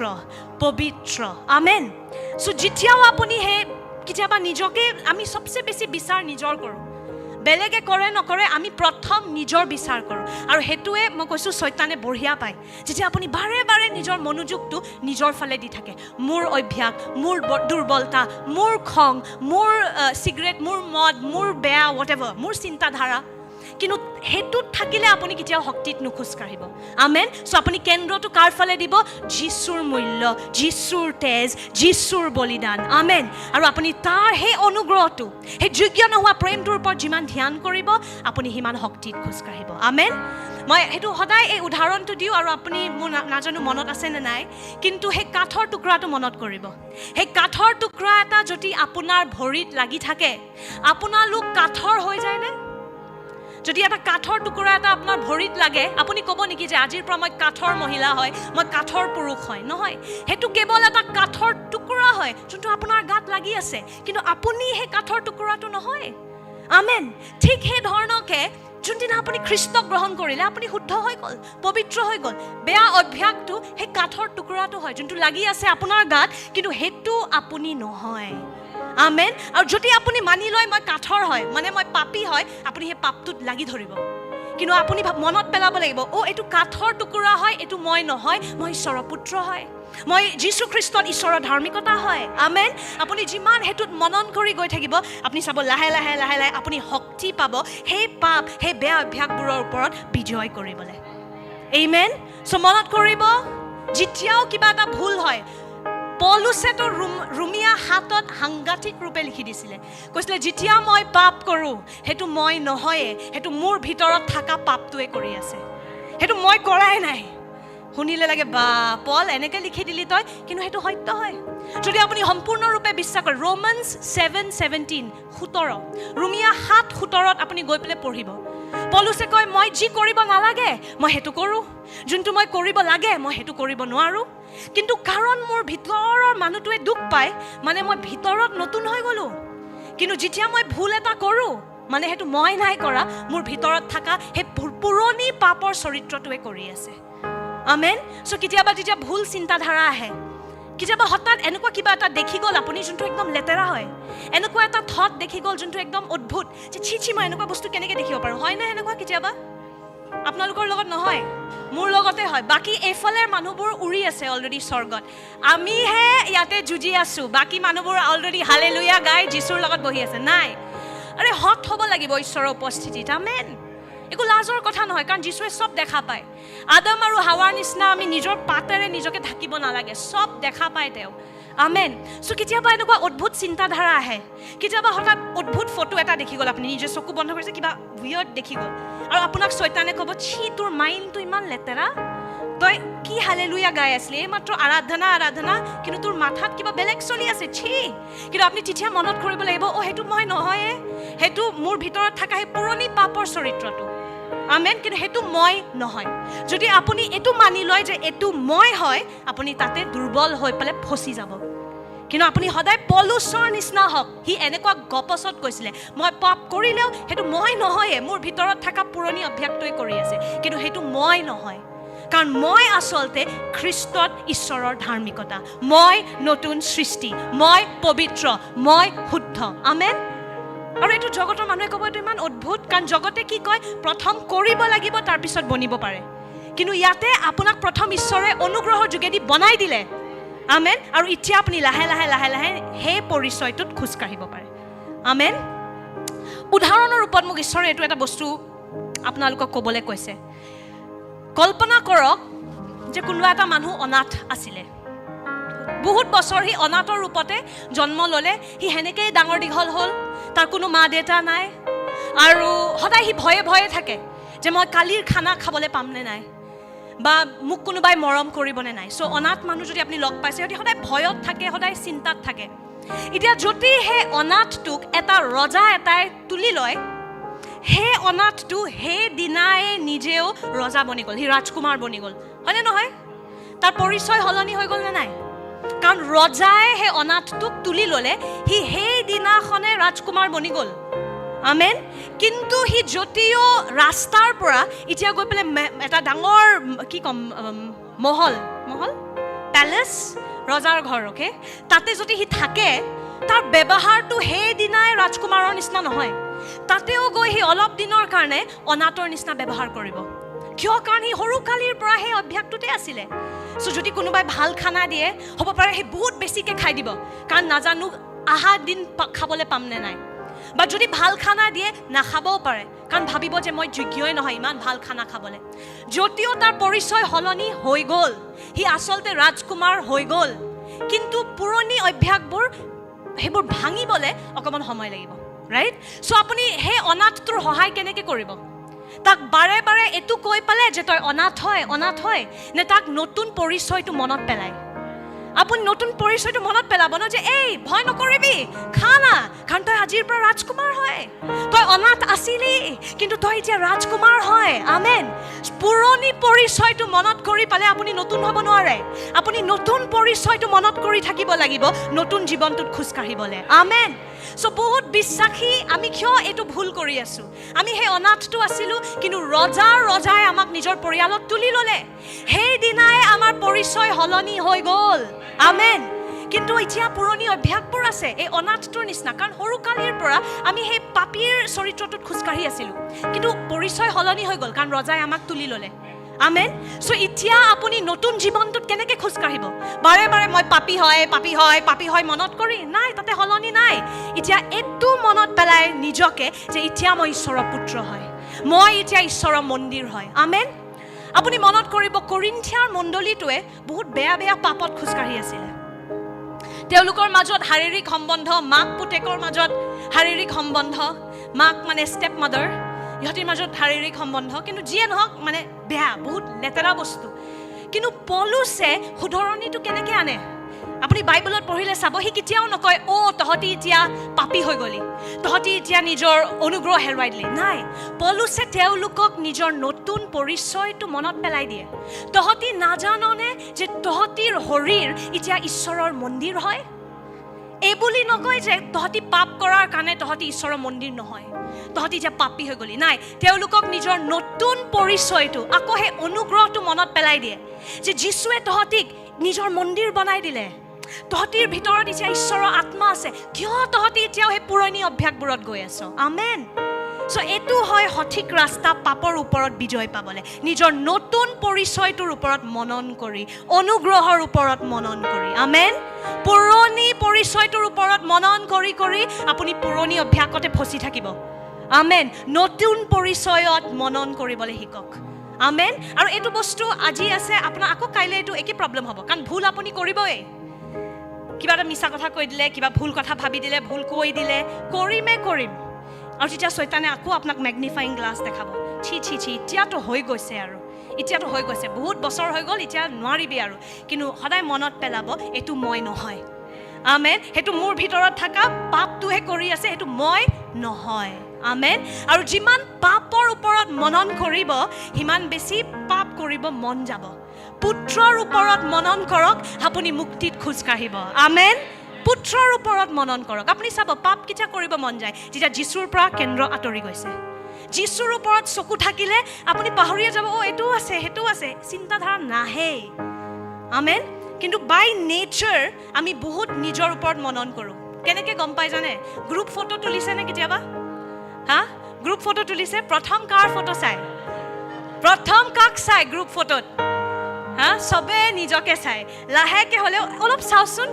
পবিত্ৰ। আমেন। চ' যেতিয়াও আপুনি সেই কেতিয়াবা নিজকে আমি চবচে বেছি বিচাৰ নিজৰ কৰোঁ, বেলেগে কৰে নকৰে, আমি প্ৰথম নিজৰ বিচাৰ কৰোঁ। আৰু সেইটোৱে মই কৈছোঁ শয়তানে বঢ়িয়া পায়, যেতিয়া আপুনি বাৰে বাৰে নিজৰ মনোযোগটো নিজৰ ফালে দি থাকে। মোৰ অভ্যাস, মোৰ দুৰ্বলতা, মোৰ খং, মোৰ চিগাৰেট, মোৰ মদ, মোৰ বেয়া হোৱাটএভাৰ, মোৰ চিন্তাধাৰা। কিন্তু সেইটোত থাকিলে আপুনি কেতিয়াও শক্তিত নোখোজকাঢ়িব। আমেন। চ' আপুনি কেন্দ্ৰটো কাৰ ফালে দিব? যীশুৰ মূল্য, যীশুৰ তেজ, যীশুৰ বলিদান। আমেন। আৰু আপুনি তাৰ সেই অনুগ্ৰহটো, সেই যোগ্য নোহোৱা প্ৰেমটোৰ ওপৰত যিমান ধ্যান কৰিব, আপুনি সিমান শক্তিত খোজকাঢ়িব। আমেন। মই সেইটো সদায় এই উদাহৰণটো দিওঁ, আৰু আপুনি মোৰ নাজানো মনত আছে নে নাই, কিন্তু সেই কাঠৰ টুকুৰাটো মনত কৰিব। সেই কাঠৰ টুকুৰা এটা যদি আপোনাৰ ভৰিত লাগি থাকে, আপোনালোক কাঠৰ হৈ যায়নে? যদি এটা কাঠৰ টুকুৰা এটা আপোনাৰ ভৰিত লাগে, আপুনি ক'ব নেকি যে আজিৰ পৰা মই কাঠৰ মহিলা হয়, মই কাঠৰ পুৰুষ হয়? নহয়, সেইটো কেৱল এটা কাঠৰ টুকুৰা হয় যোনটো আপোনাৰ গাত লাগি আছে, কিন্তু আপুনি সেই কাঠৰ টুকুৰাটো নহয়। আমেন। ঠিক সেই ধৰণকে যোনদিনা আপুনি খ্ৰীষ্টক গ্ৰহণ কৰিলে, আপুনি শুদ্ধ হৈ গ'ল, পবিত্ৰ হৈ গ'ল। বেয়া অভ্যাসটো সেই কাঠৰ টুকুৰাটো হয় যোনটো লাগি আছে আপোনাৰ গাত, কিন্তু সেইটো আপুনি নহয়। আমেন। আৰু যদি আপুনি মানি লয় মই কাঠৰ হয়, মানে মই পাপী হয়, আপুনি সেই পাপটোত লাগি ধৰিব। কিন্তু আপুনি মনত পেলাব লাগিব, এইটো কাঠৰ টুকুৰা হয়, এইটো মই নহয়, মই ঈশ্বৰৰ পুত্ৰ হয়, মই যীশু খ্ৰীষ্টত ঈশ্বৰৰ ধাৰ্মিকতা হয়। আমেন। আপুনি যিমান সেইটোত মনন কৰি গৈ থাকিব, আপুনি চাব লাহে লাহে লাহে লাহে আপুনি শক্তি পাব সেই পাপ, সেই বেয়া অভ্যাসবোৰৰ ওপৰত বিজয় কৰিবলৈ। আমেন। চ' মনত কৰিব, যেতিয়াও কিবা এটা ভুল হয়, পৌলুসেতো ৰোমিয়া 7ত সাংঘাতিক ৰূপে লিখি দিছিলে, কৈছিলে যেতিয়া মই পাপ কৰোঁ, সেইটো মই নহয়ে, সেইটো মোৰ ভিতৰত থকা পাপটোৱে কৰি আছে, সেইটো মই কৰাই নাই। শুনিলে লাগে বা পল এনেকৈ লিখি দিলি তই, কিন্তু সেইটো সত্য হয় যদি আপুনি সম্পূৰ্ণৰূপে বিশ্বাস কৰে। ৰোমান্স 7:17, 17, ৰোমিয়া 7:17 আপুনি গৈ পেলাই পঢ়িব। পৌলুসে কয় মই যি কৰিব নালাগে মই সেইটো কৰোঁ, যোনটো মই কৰিব লাগে মই সেইটো কৰিব নোৱাৰোঁ। কিন্তু কাৰণ মোৰ ভিতৰৰ মানুহটোৱে দুখ পায়, মানে মই ভিতৰত নতুন হৈ গ'লোঁ। কিন্তু যেতিয়া মই ভুল এটা কৰোঁ, মানে সেইটো মই নাই কৰা, মোৰ ভিতৰত থকা সেই পুৰণি পাপৰ চৰিত্ৰটোৱে কৰি আছে। আমেন। চ' কেতিয়াবা যেতিয়া ভুল চিন্তাধাৰা আহে, কেতিয়াবা হঠাৎ এনেকুৱা কিবা এটা দেখি গ'ল আপুনি যোনটো একদম লেতেৰা হয়, এনেকুৱা এটা থট দেখি গ'ল যোনটো একদম অদ্ভুত, যে ছি মই এনেকুৱা বস্তু কেনেকৈ দেখিব পাৰোঁ? হয় নে এনেকুৱা কেতিয়াবা? আপোনালোকৰ লগত নহয়, মোৰ লগতে হয়। বাকী এইফালে মানুহবোৰ উৰি আছে অলৰেডি স্বৰ্গত, আমিহে ইয়াতে যুঁজি আছোঁ। বাকী মানুহবোৰ অলৰেডি হালেলুয়া গাই যীশুৰ লগত বহি আছে। নাই, আৰে হট হ'ব লাগিব ঈশ্বৰৰ উপস্থিতিত। আমেন। একো লাজৰ কথা নহয়, কাৰণ যীশুৱে চব দেখা পায়। আদম আৰু হাৱাৰ নিচিনা আমি নিজৰ পাতেৰে নিজকে ঢাকিব নালাগে, চব দেখা পায় তেওঁ। আমেন। চ' কেতিয়াবা এনেকুৱা অদ্ভুত চিন্তাধাৰা আহে, কেতিয়াবা হঠাৎ অদ্ভুত ফটো এটা দেখি গ'ল, আপুনি নিজে চকু বন্ধ কৰিছে, কিবা উইয়াৰ্ড দেখি গ'ল, আৰু আপোনাক শয়তানে ক'ব ছি তোৰ মাইণ্ডটো ইমান লেতেৰা, তই কি হালেলুয়া গাই আছিলি, এইমাত্ৰ আৰাধনা আৰাধনা, কিন্তু তোৰ মাথাত কিবা বেলেগ চলি আছে, ছি। কিন্তু আপুনি তেতিয়া মনত কৰিব লাগিব, সেইটো মই নহয়ে, সেইটো মোৰ ভিতৰত থকা সেই পুৰণি পাপৰ চৰিত্ৰটো। আমেন। কিন্তু সেইটো মই নহয়। যদি আপুনি এইটো মানি লয় যে এইটো মই হয়, আপুনি তাতে দুৰ্বল হৈ পেলাই ফচি যাব। কিন্তু আপুনি সদায় পৌলুসৰ নিচিনা হওক, সি এনেকুৱা গপচত কৈছিলে মই পাপ কৰিলেও সেইটো মই নহয়ে, মোৰ ভিতৰত থকা পুৰণি অভ্যাসটোৱে কৰি আছে, কিন্তু সেইটো মই নহয়। কাৰণ মই আচলতে খ্ৰীষ্টত ঈশ্বৰৰ ধাৰ্মিকতা, মই নতুন সৃষ্টি, মই পবিত্ৰ, মই শুদ্ধ। আমেন। আৰু এইটো জগতৰ মানুহে ক'ব এইটো ইমান অদ্ভুত, কাৰণ জগতে কি কয় প্ৰথম কৰিব লাগিব তাৰপিছত বনিব পাৰে, কিন্তু ইয়াতে আপোনাক প্ৰথম ঈশ্বৰে অনুগ্ৰহৰ যোগেদি বনাই দিলে। আমেন। আৰু এতিয়া আপুনি লাহে লাহে লাহে লাহে সেই পৰিচয়টোত খোজকাঢ়িব পাৰে। আমেন। উদাহৰণৰ ৰূপত মোক ঈশ্বৰে এইটো এটা বস্তু আপোনালোকক ক'বলৈ কৈছে। কল্পনা কৰক যে কোনোবা এটা মানুহ অনাথ আছিলে, বহুত বছৰ সি অনাথৰ ৰূপতে জন্ম ল'লে, সি সেনেকেই ডাঙৰ দীঘল হ'ল, তাৰ কোনো মা দেউতা নাই, আৰু সদায় সি ভয়ে ভয়ে থাকে যে মই কালিৰ খানা খাবলৈ পামনে নাই, বা মোক কোনোবাই মৰম কৰিবনে নাই। চ' অনাথ মানুহ যদি আপুনি লগ পাইছে, সিহঁতি সদায় ভয়ত থাকে, সদায় চিন্তাত থাকে। এতিয়া যদি সেই অনাথটোক এটা ৰজা এটাই তুলি লয়, সেই অনাথটো সেই দিনাই নিজেও ৰজা বনি গ'ল, সি ৰাজকুমাৰ বনি গ'ল, হয়নে নহয়? তাৰ পৰিচয় সলনি হৈ গ'ল নে নাই? কাৰণ ৰজাই সেই অনাথটোক তুলি ল'লে, সি সেই দিনাখনে ৰাজকুমাৰ বনি গ'ল। আমেন। কিন্তু সি যদিও ৰাস্তাৰ পৰা এতিয়া গৈ পেলাই এটা ডাঙৰ কি ক'ম মহল পেলেচ, ৰজাৰ ঘৰ, অ'কে, তাতে যদি সি থাকে, তাৰ ব্যৱহাৰটো সেইদিনাই ৰাজকুমাৰৰ নিচিনা নহয়। তাতেও গৈ সি অলপ দিনৰ কাৰণে অনাথৰ নিচিনা ব্যৱহাৰ কৰিব। কিয়? কাৰণ সি সৰুকালিৰ পৰা সেই অভ্যাসটোতে আছিলে। চ' যদি কোনোবাই ভাল খানা দিয়ে, হ'ব পাৰে সি বহুত বেছিকৈ খাই দিব, কাৰণ নাজানো আহা দিন খাবলৈ পামনে নাই। বা যদি ভাল খানা দিয়ে, নাখাবও পাৰে, কাৰণ ভাবিব যে মই যোগ্যই নহয় ইমান ভাল খানা খাবলৈ। যদিও তাৰ পৰিচয় সলনি হৈ গ'ল, সি আচলতে ৰাজকুমাৰ হৈ গ'ল, কিন্তু পুৰণি অভ্যাসবোৰ সেইবোৰ ভাঙিবলৈ অকণমান সময় লাগিব, ৰাইট? চ' আপুনি সেই অনাথটোৰ সহায় কেনেকৈ কৰিব? তাক বাৰে বাৰে এইটো কৈ পালে যে তই অনাথ হয়, নে তাক নতুন পৰিচয়টো মনত পেলায়? আপুনি নতুন পৰিচয়টো মনত পেলাব ন, যে এই ভয় নকৰিবি, খা না, কাৰণ তই আজিৰ পৰা ৰাজকুমাৰ হয়। তই অনাথ আছিলি, কিন্তু তই এতিয়া ৰাজকুমাৰ হয়। আমেন। পুৰণি পৰিচয়টো মনত কৰি পালে আপুনি নতুন হ'ব নোৱাৰে। আপুনি নতুন পৰিচয়টো মনত কৰি থাকিব লাগিব নতুন জীৱনটোত খোজকাঢ়িবলৈ। আমেন। চ' বহুত বিশ্বাসী আমি কিয় এইটো ভুল কৰি আছোঁ? আমি সেই অনাথটো আছিলোঁ, কিন্তু ৰজাই আমাক নিজৰ পৰিয়ালত তুলি ল'লে, সেইদিনাই আমাৰ পৰিচয় সলনি হৈ গ'ল। আমেন। কিন্তু এতিয়া পুৰণি অভ্যাসবোৰ আছে এই অনাথটোৰ নিচিনা, কাৰণ সৰুকালিৰ পৰা আমি সেই পাপীৰ চৰিত্ৰটোত খোজকাঢ়ি আছিলোঁ, কিন্তু পৰিচয় সলনি হৈ গ'ল, কাৰণ ৰজাই আমাক তুলি ল'লে। আমেন। চ' এতিয়া আপুনি নতুন জীৱনটোত কেনেকৈ খোজকাঢ়িব? বাৰে বাৰে মই পাপী হয় মনত কৰি নাই, তাতে সলনি নাই। এতিয়া এইটো মনত পেলাই নিজকে যে এতিয়া মই ঈশ্বৰৰ পুত্ৰ হয়, মই এতিয়া ঈশ্বৰৰ মন্দিৰ হয়। আমেন। আপুনি মনত কৰিব, কৰিন্থিয়াৰ মণ্ডলীটোৱে বহুত বেয়া বেয়া পাপত খোজকাঢ়ি আছিলে। তেওঁলোকৰ মাজত শাৰীৰিক সম্বন্ধ, মাক পুতেকৰ মাজত শাৰীৰিক সম্বন্ধ, মাক মানে ষ্টেপ মাদাৰ, ইহঁতিৰ মাজত শাৰীৰিক সম্বন্ধ, কিন্তু যিয়ে নহওক মানে বেয়া, বহুত লেতেৰা বস্তু। কিন্তু পৌলুছে শুধৰণিটো কেনেকৈ আনে? আপুনি বাইবেলত পঢ়িলে চাব, সি কেতিয়াও নকয় তহঁতি এতিয়া পাপী হৈ গলি, তহঁতি এতিয়া নিজৰ অনুগ্ৰহ হেৰুৱাই দিলি। নাই, পৌলুছে তেওঁলোকক নিজৰ নতুন পৰিচয়টো মনত পেলাই দিয়ে। তহঁতি নাজাননে যে তহঁতিৰ শৰীৰ এতিয়া ঈশ্বৰৰ মন্দিৰ হয়? এই বুলি নকয় যে তহঁতি পাপ কৰাৰ কাৰণে তহঁতি ঈশ্বৰৰ মন্দিৰ নহয়, তহঁতি এতিয়া পাপী হৈ গলি। নাই, তেওঁলোকক নিজৰ নতুন পৰিচয়টো, আকৌ সেই অনুগ্ৰহটো মনত পেলাই দিয়ে যে যীশুৱে তহঁতিক নিজৰ মন্দিৰ বনাই দিলে, তহঁতিৰ ভিতৰত এতিয়া ঈশ্বৰৰ আত্মা আছে, কিয় তহঁতি এতিয়াও সেই পুৰণি অভ্যাসবোৰত গৈ আছ? আমেন। চ' এইটো হয় সঠিক ৰাস্তা পাপৰ ওপৰত বিজয় পাবলৈ, নিজৰ নতুন পৰিচয়টোৰ ওপৰত মনন কৰি, অনুগ্ৰহৰ ওপৰত মনন কৰি। আমেন। পুৰণি পৰিচয়টোৰ ওপৰত মনন কৰি কৰি আপুনি পুৰণি অভ্যাসতে ফচি থাকিব। আমেন। নতুন পৰিচয়ত মনন কৰিবলৈ শিকক। আমেন। আৰু এইটো বস্তু আজি আছে, আপোনাৰ আকৌ কাইলৈ এইটো একেই প্ৰব্লেম হ'ব, কাৰণ ভুল আপুনি কৰিবই। কিবা এটা মিছা কথা কৈ দিলে, কিবা ভুল কথা ভাবি দিলে, ভুল কৈ দিলে, কৰিম। আৰু তেতিয়া চৈতানে আকৌ আপোনাক মেগনিফাইং গ্লাছ দেখাব, ছি এতিয়াতো হৈ গৈছে, বহুত বছৰ হৈ গ'ল, এতিয়া নোৱাৰিবি আৰু। কিন্তু সদায় মনত পেলাব, এইটো মই নহয়। আমেন। সেইটো মোৰ ভিতৰত থকা পাপটোহে কৰি আছে, সেইটো মই নহয়। আমেন। আৰু যিমান পাপৰ ওপৰত মনন কৰিব, সিমান বেছি পাপ কৰিব মন যাব। পুত্ৰৰ ওপৰত মনন কৰক, আপুনি মুক্তিত খোজকাঢ়িব। আমেন। পুত্ৰৰ ওপৰত মনন কৰক। আপুনি চাব, পাপ কেতিয়া কৰিব মন যায়? যেতিয়া যীশুৰ পৰা কেন্দ্ৰ আঁতৰি গৈছে। যীশুৰ ওপৰত চকু থাকিলে আপুনি পাহৰিয়ে যাব, এইটোও আছে, সেইটোও আছে, চিন্তাধাৰা নাহে। আমেন। কিন্তু বাই নেচাৰ আমি বহুত নিজৰ ওপৰত মনন কৰোঁ। কেনেকৈ গম পাই জানে? গ্ৰুপ ফটো তুলিছে নে কেতিয়াবা? গ্ৰুপ ফটো তুলিছে, প্ৰথম কাৰ ফটো চাই? প্ৰথম কাক চাই গ্ৰুপ ফটোত? চবে নিজকে চাই লাহেকে হ'লেও অলপ চাওচোন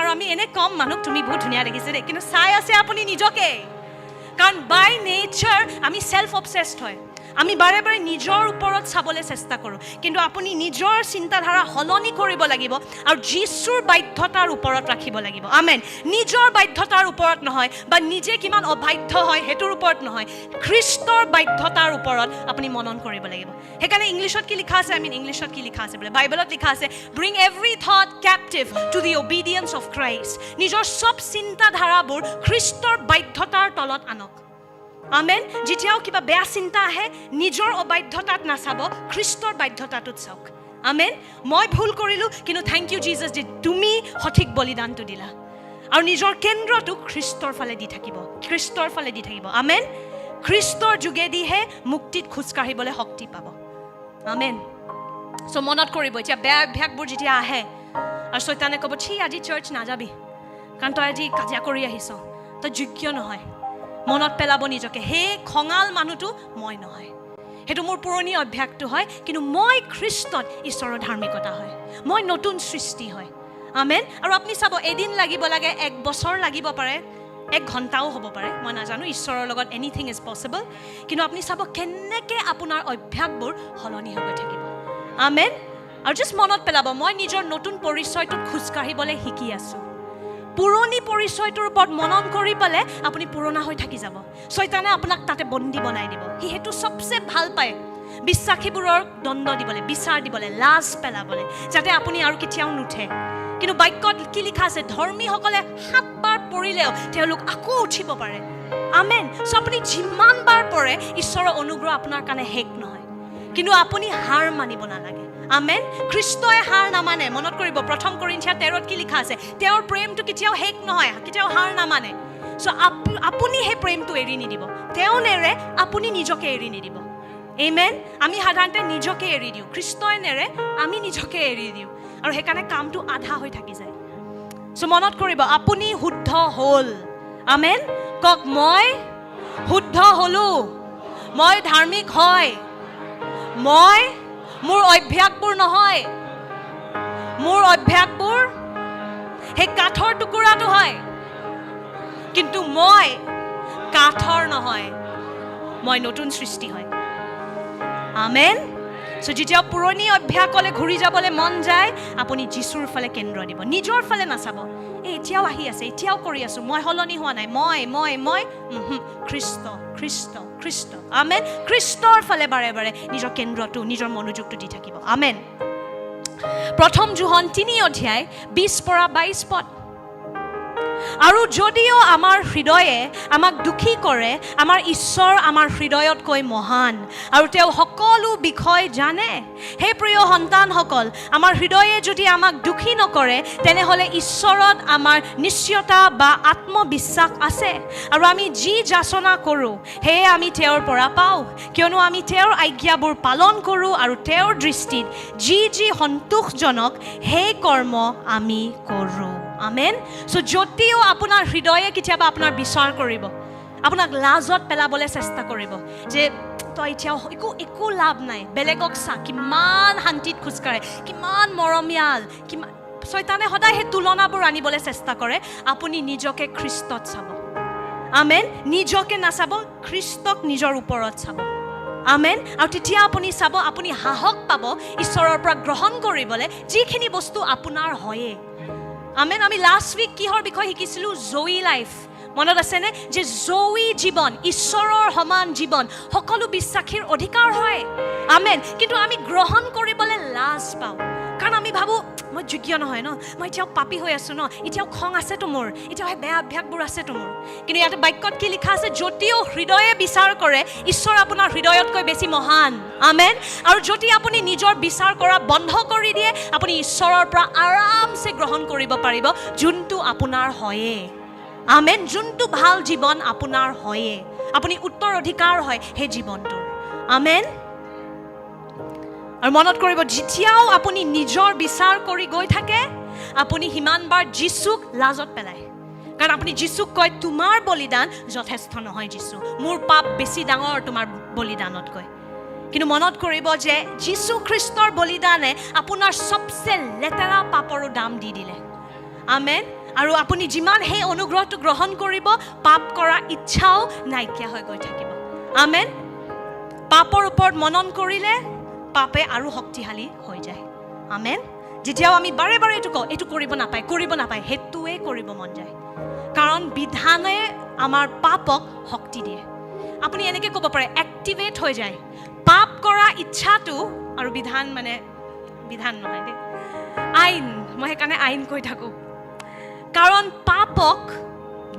আৰু আমি এনে কম মানুহ তুমি বহুত ধুনীয়া দেখিছে দেই কিন্তু চাই আছে আপুনি নিজকে কাৰণ বাই নেচাৰ আমি সেলফ অবসেসড হয় আমি বাৰে বাৰে নিজৰ ওপৰত চাবলৈ চেষ্টা কৰোঁ কিন্তু আপুনি নিজৰ চিন্তাধাৰা সলনি কৰিব লাগিব আৰু যীশুৰ বাধ্যতাৰ ওপৰত ৰাখিব লাগিব আমেন নিজৰ বাধ্যতাৰ ওপৰত নহয় বা নিজে কিমান অবাধ্য হয় হেতুৰ ওপৰত নহয় খ্ৰীষ্টৰ বাধ্যতাৰ ওপৰত আপুনি মনন কৰিব লাগিব সেইকাৰণে ইংলিছত কি লিখা আছে ইংলিছত কি লিখা আছে বোলে বাইবেলত লিখা আছে bring every thought captive to the obedience of Christ নিজৰ সব চিন্তাধাৰাবোৰ খ্ৰীষ্টৰ বাধ্যতাৰ তলত আনক আমেন যেতিয়াও কিবা বেয়া চিন্তা আহে নিজৰ অবাধ্যতাত নাচাব খ্ৰীষ্টৰ বাধ্যতাটোত চাওক আমেন মই ভুল কৰিলোঁ কিন্তু থেংক ইউ জিজাছ যে তুমি সঠিক বলিদানটো দিলা আৰু নিজৰ কেন্দ্ৰটো খ্ৰীষ্টৰ ফালে দি থাকিব আমেন খ্ৰীষ্টৰ যোগেদিহে মুক্তিত খোজকাঢ়িবলৈ শক্তি পাব আমেন চ' মনত কৰিব এতিয়া বেয়া অভ্যাসবোৰ যেতিয়া আহে আৰু চৈতানে ক'ব আজি চাৰ্চ নাযাবি কাৰণ তই আজি কাজিয়া কৰি আহিছ তই যোগ্য নহয় মনত পেলাব নিজকে সেই খঙাল মানুহটো মই নহয় সেইটো মোৰ পুৰণি অভ্যাসটো হয় কিন্তু মই খ্ৰীষ্টত ঈশ্বৰৰ ধাৰ্মিকতা হয় মই নতুন সৃষ্টি হয় আমেন আৰু আপুনি চাব এদিন লাগিব লাগে 1 বছৰ লাগিব পাৰে 1 ঘণ্টাও হ'ব পাৰে মই নাজানো ঈশ্বৰৰ লগত এনিথিং ইজ পচিবল কিন্তু আপুনি চাব কেনেকৈ আপোনাৰ অভ্যাসবোৰ সলনি হৈ গৈ থাকিব আমেন আৰু জাষ্ট মনত পেলাব মই নিজৰ নতুন পৰিচয়টোত খোজকাঢ়িবলৈ শিকি আছোঁ পুৰণি পৰিচয়টোৰ ওপৰত মনন কৰি পেলে আপুনি পুৰণা হৈ থাকি যাব শয়তানে আপোনাক তাতে বন্দী বনাই দিব সি হেতু সবচে ভাল পায় বিশ্বাসীবোৰৰ দণ্ড দিবলৈ বিচাৰ দিবলৈ লাজ পেলাবলৈ যাতে আপুনি আৰু কেতিয়াও নুঠে কিন্তু বাক্যত কি লিখা আছে ধৰ্মীসকলে 7 বাৰ পৰিলেও তেওঁলোক আকৌ উঠিব পাৰে আমেন সো আপুনি যিমান বাৰ পৰে ঈশ্বৰৰ অনুগ্ৰহ আপোনাৰ কাৰণে শেষ নহয় কিন্তু আপুনি হাৰ মানিব নালাগে আমেন খ্ৰীষ্টই হাৰ নামানে মনত কৰিব 1 কৰিন্থিয়া 13 কি লিখা আছে তেওঁৰ প্ৰেমটো কেতিয়াও শেষ নহয় কেতিয়াও হাৰ নামানে সো আপুনি সেই প্ৰেমটো এৰি নিদিব তেওঁ নেৰে আপুনি নিজকে এৰি নিদিব আমেন আমি সাধাৰণতে নিজকে এৰি দিওঁ খ্ৰীষ্টই নেৰে আমি নিজকে এৰি দিওঁ আৰু সেইকাৰণে কামটো আধা হৈ থাকি যায় সো মনত কৰিব আপুনি শুদ্ধ হ'ল আমেন কক মই শুদ্ধ হলো মই ধাৰ্মিক হয় মই মোৰ অভ্যাসবোৰ নহয় মোৰ অভ্যাসবোৰ সেই কাঠৰ টুকুৰাটো হয় কিন্তু মই কাঠৰ নহয় মই নতুন সৃষ্টি হয় আমেন সো যেতিয়া পুৰণি অভ্যাসলৈ ঘূৰি যাবলৈ মন যায় আপুনি যীশুৰ ফালে কেন্দ্ৰ দিব নিজৰ ফালে নাচাব এতিয়াও আহি আছে এতিয়াও কৰি আছোঁ মই সলনি হোৱা নাই মই খ্ৰীষ্ট আমেন খ্ৰীষ্টৰ ফালে বাৰে বাৰে নিজৰ কেন্দ্ৰটো নিজৰ মনোযোগটো দি থাকিব আমেন 1 যোহন 3 অধ্যায় 20-22 পদ আৰু যদিও আমাৰ হৃদয়ে আমাক দুখী কৰে আমাৰ ঈশ্বৰ আমাৰ হৃদয়তকৈ মহান আৰু তেওঁ সকলো বিষয় জানে হে প্ৰিয় সন্তানসকল আমাৰ হৃদয়ে যদি আমাক দুখী নকৰে তেনেহ'লে ঈশ্বৰত আমাৰ নিশ্চয়তা বা আত্মবিশ্বাস আছে আৰু আমি যি যাচনা কৰোঁ সেয়ে আমি তেওঁৰ পৰা পাওঁ কিয়নো আমি তেওঁৰ আজ্ঞাবোৰ পালন কৰোঁ আৰু তেওঁৰ দৃষ্টিত যি সন্তোষজনক সেই কৰ্ম আমি কৰোঁ আমেন সো যদিও আপোনাৰ হৃদয়ে কেতিয়াবা আপোনাৰ বিচাৰ কৰিব আপোনাক লাজত পেলাবলৈ চেষ্টা কৰিব যে তই এতিয়াও একো লাভ নাই বেলেগক চা কিমান শান্তিত খোজকাঢ়ে কিমান মৰমীয়াল কিমান শয়তানে সদায় সেই তুলনাবোৰ আনিবলৈ চেষ্টা কৰে আপুনি নিজকে খ্ৰীষ্টত চাব আমেন নিজকে নাচাব খ্ৰীষ্টক নিজৰ ওপৰত চাব আমেন আৰু তেতিয়া আপুনি চাব আপুনি সাহস পাব ঈশ্বৰৰ পৰা গ্ৰহণ কৰিবলৈ যিখিনি বস্তু আপোনাৰ হয়ে আমেন আমি লাষ্ট উইক কিহৰ বিষয়ে শিকিছিলোঁ জয়ী লাইফ মনত আছেনে যে জয়ী জীৱন ঈশ্বৰৰ সমান জীৱন সকলো বিশ্বাসীৰ অধিকাৰ হয় আমেন কিন্তু আমি গ্ৰহণ কৰিবলৈ লাজ পাওঁ কাৰণ আমি ভাবোঁ মই যোগ্য নহয় ন মই এতিয়াও পাপী হৈ আছোঁ ন এতিয়াও খং আছেতো মোৰ এতিয়াও সেই বেয়া অভ্যাসবোৰ আছেতো মোৰ কিন্তু ইয়াতে বাক্যত কি লিখা আছে যদিও হৃদয়ে বিচাৰ কৰে ঈশ্বৰ আপোনাৰ হৃদয়তকৈ বেছি মহান আমেন আৰু যদি আপুনি নিজৰ বিচাৰ কৰা বন্ধ কৰি দিয়ে আপুনি ঈশ্বৰৰ পৰা আৰামছে গ্ৰহণ কৰিব পাৰিব যোনটো আপোনাৰ হয়ে আমেন যোনটো ভাল জীৱন আপোনাৰ হয়ে আপুনি উত্তৰাধিকাৰ হয় সেই জীৱনটোৰ আমেন আৰু মনত কৰিব যেতিয়াও আপুনি নিজৰ বিচাৰ কৰি গৈ থাকে আপুনি সিমানবাৰ যীশুক লাজত পেলায় কাৰণ আপুনি যীশুক কয় তোমাৰ বলিদান যথেষ্ট নহয় যীশু মোৰ পাপ বেছি ডাঙৰ তোমাৰ বলিদানতকৈ কিন্তু মনত কৰিব যে যীশু খ্ৰীষ্টৰ বলিদানে আপোনাৰ সবচে লেতেৰা পাপৰো দাম দি দিলে আমেন আৰু আপুনি যিমান সেই অনুগ্ৰহটো গ্ৰহণ কৰিব পাপ কৰা ইচ্ছাও নাইকিয়া হৈ গৈ থাকিব আমেন পাপৰ ওপৰত মনন কৰিলে পাপে আৰু শক্তিশালী হৈ যায় আমেন যেতিয়াও আমি বাৰে বাৰে এইটো কৰিব নাপায় হেতুৱে কৰিব মন যায় কাৰণ বিধানে আমাৰ পাপক শক্তি দিয়ে আপুনি এনেকৈ ক'ব পাৰে এক্টিভেট হৈ যায় পাপ কৰা ইচ্ছাটো আৰু বিধান নহয় দেই আইন মই সেইকাৰণে আইন কৈ থাকোঁ কাৰণ পাপক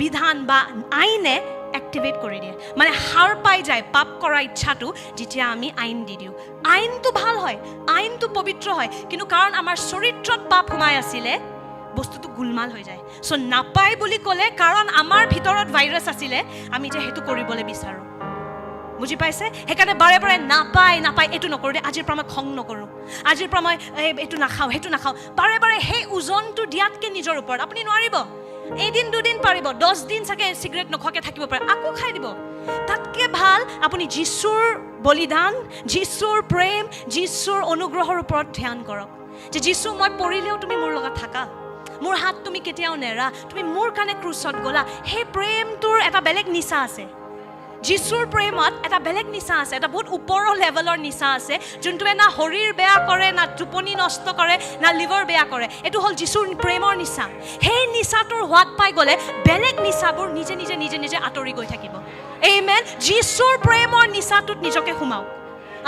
বিধান বা আইনে এক্টিভেট কৰি দিয়ে মানে সাৰ পাই যায় পাপ কৰা ইচ্ছাটো যেতিয়া আমি আইন দি দিওঁ আইনটো ভাল হয় আইনটো পবিত্ৰ হয় কিন্তু কাৰণ আমাৰ চৰিত্ৰত পাপ সোমাই আছিলে বস্তুটো গুলমাল হৈ যায় চ' নাপায় বুলি ক'লে কাৰণ আমাৰ ভিতৰত ভাইৰাছ আছিলে আমি যে সেইটো কৰিবলৈ বিচাৰোঁ বুজি পাইছে সেইকাৰণে বাৰে বাৰে নাপায় এইটো নকৰোঁ দে আজিৰ পৰা মই খং নকৰোঁ আজিৰ পৰা মই এইটো নাখাওঁ সেইটো নাখাওঁ বাৰে বাৰে সেই ওজনটো দিয়াতকৈ নিজৰ ওপৰত আপুনি নোৱাৰিব এদিন দুদিন পাৰিব 10 দিন চাগে চিগাৰেট নোখোৱাকৈ থাকিব পাৰে আকৌ খাই দিব তাতকৈ ভাল আপুনি যীশুৰ বলিদান যীশুৰ প্ৰেম যীশুৰ অনুগ্ৰহৰ ওপৰত ধ্যান কৰক যে যীশু মই পৰিলেও তুমি মোৰ লগত থাকা মোৰ হাত তুমি কেতিয়াও নেৰা তুমি মোৰ কাৰণে ক্ৰুচত গ'লা সেই প্ৰেমটোৰ এটা বেলেগ নিচা আছে যীশুৰ প্ৰেমত এটা বেলেগ নিচা আছে এটা বহুত ওপৰৰ লেভেলৰ নিচা আছে যোনটোৱে না শৰীৰ বেয়া কৰে না টোপনি নষ্ট কৰে না লিভাৰ বেয়া কৰে এইটো হ'ল যীশুৰ প্ৰেমৰ নিচা সেই নিচাটোৰ সোৱাদ পাই গ'লে বেলেগ নিচাবোৰ নিজে আঁতৰি গৈ থাকিব আমেন যীশুৰ প্ৰেমৰ নিচাটোত নিজকে সোমাওক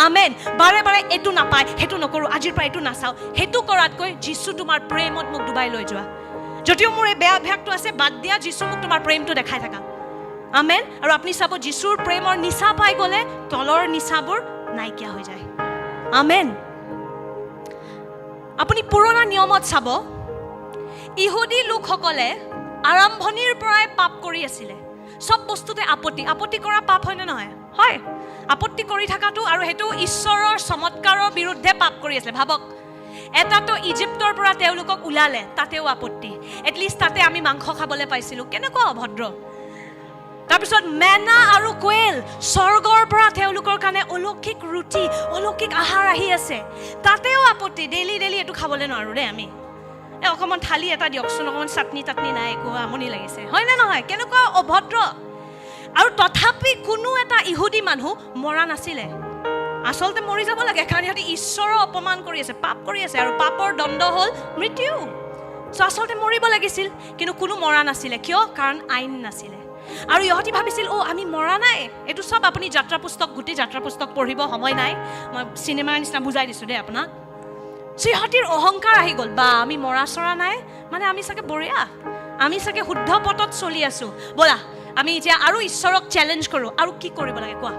আমেন বাৰে বাৰে এইটো নাপায় সেইটো নকৰোঁ আজিৰ পৰা এইটো নাচাওঁ সেইটো কৰাতকৈ যীশু তোমাৰ প্ৰেমত মোক ডুবাই লৈ যোৱা যদিও মোৰ এই বেয়া অভ্যাসটো আছে বাদ দিয়া যীশু মোক তোমাৰ প্ৰেমটো দেখাই থাকা আমেন আৰু আপুনি চাব যীশুৰ প্ৰেমৰ নিচা পাই গ'লে তলৰ নিচাবোৰ নাইকিয়া হৈ যায় আমেন আপুনি পুৰণা নিয়মত চাব ইহুদী লোকসকলে আৰম্ভণিৰ পৰাই পাপ কৰি আছিলে সব বস্তুতে আপত্তি কৰা পাপ হয়নে নহয় হয় আপত্তি কৰি থকাটো আৰু সেইটো ঈশ্বৰৰ চমৎকাৰৰ বিৰুদ্ধে পাপ কৰি আছিলে ভাবক এটাতো ইজিপ্তৰ পৰা তেওঁলোকক ওলালে তাতেও আপত্তি এটলিষ্ট তাতে আমি মাংস খাবলৈ পাইছিলোঁ কেনেকুৱা অভদ্ৰ তাৰপিছত মেনা আৰু কোৱেল স্বৰ্গৰ পৰা তেওঁলোকৰ কাৰণে অলৌকিক ৰুটি অলৌকিক আহাৰ আহি আছে তাতেও আপত্তি ডেইলি এইটো খাবলৈ নোৱাৰোঁ দেই আমি অকণমান থালি এটা দিয়কচোন অকণমান চাটনি নাই একো আমনি লাগিছে হয়নে নহয় কেনেকুৱা অভদ্ৰ আৰু তথাপি কোনো এটা ইহুদী মানুহ মৰা নাছিলে আচলতে মৰি যাব লাগে কাৰণ সিহঁতে ঈশ্বৰৰ অপমান কৰি আছে পাপ কৰি আছে আৰু পাপৰ দণ্ড হ'ল মৃত্যু চ' আচলতে মৰিব লাগিছিল কিন্তু কোনো মৰা নাছিলে কিয় কাৰণ আইন নাছিলে আৰু ইহঁতি ভাবিছিল আমি মৰা নাই এইটো চব আপুনি গোটেই যাত্ৰা পুস্তক পঢ়িব সময় নাই মই চিনেমাৰ নিচিনা বুজাই দিছোঁ দেই আপোনাক সিহঁতিৰ অহংকাৰ আহি গ'ল বা আমি মৰা চৰা নাই মানে আমি চাগে বঢ়িয়া আমি চাগে শুদ্ধ পথত চলি আছোঁ ব'লা আমি এতিয়া আৰু ঈশ্বৰক চেলেঞ্জ কৰোঁ আৰু কি কৰিব লাগে কোৱা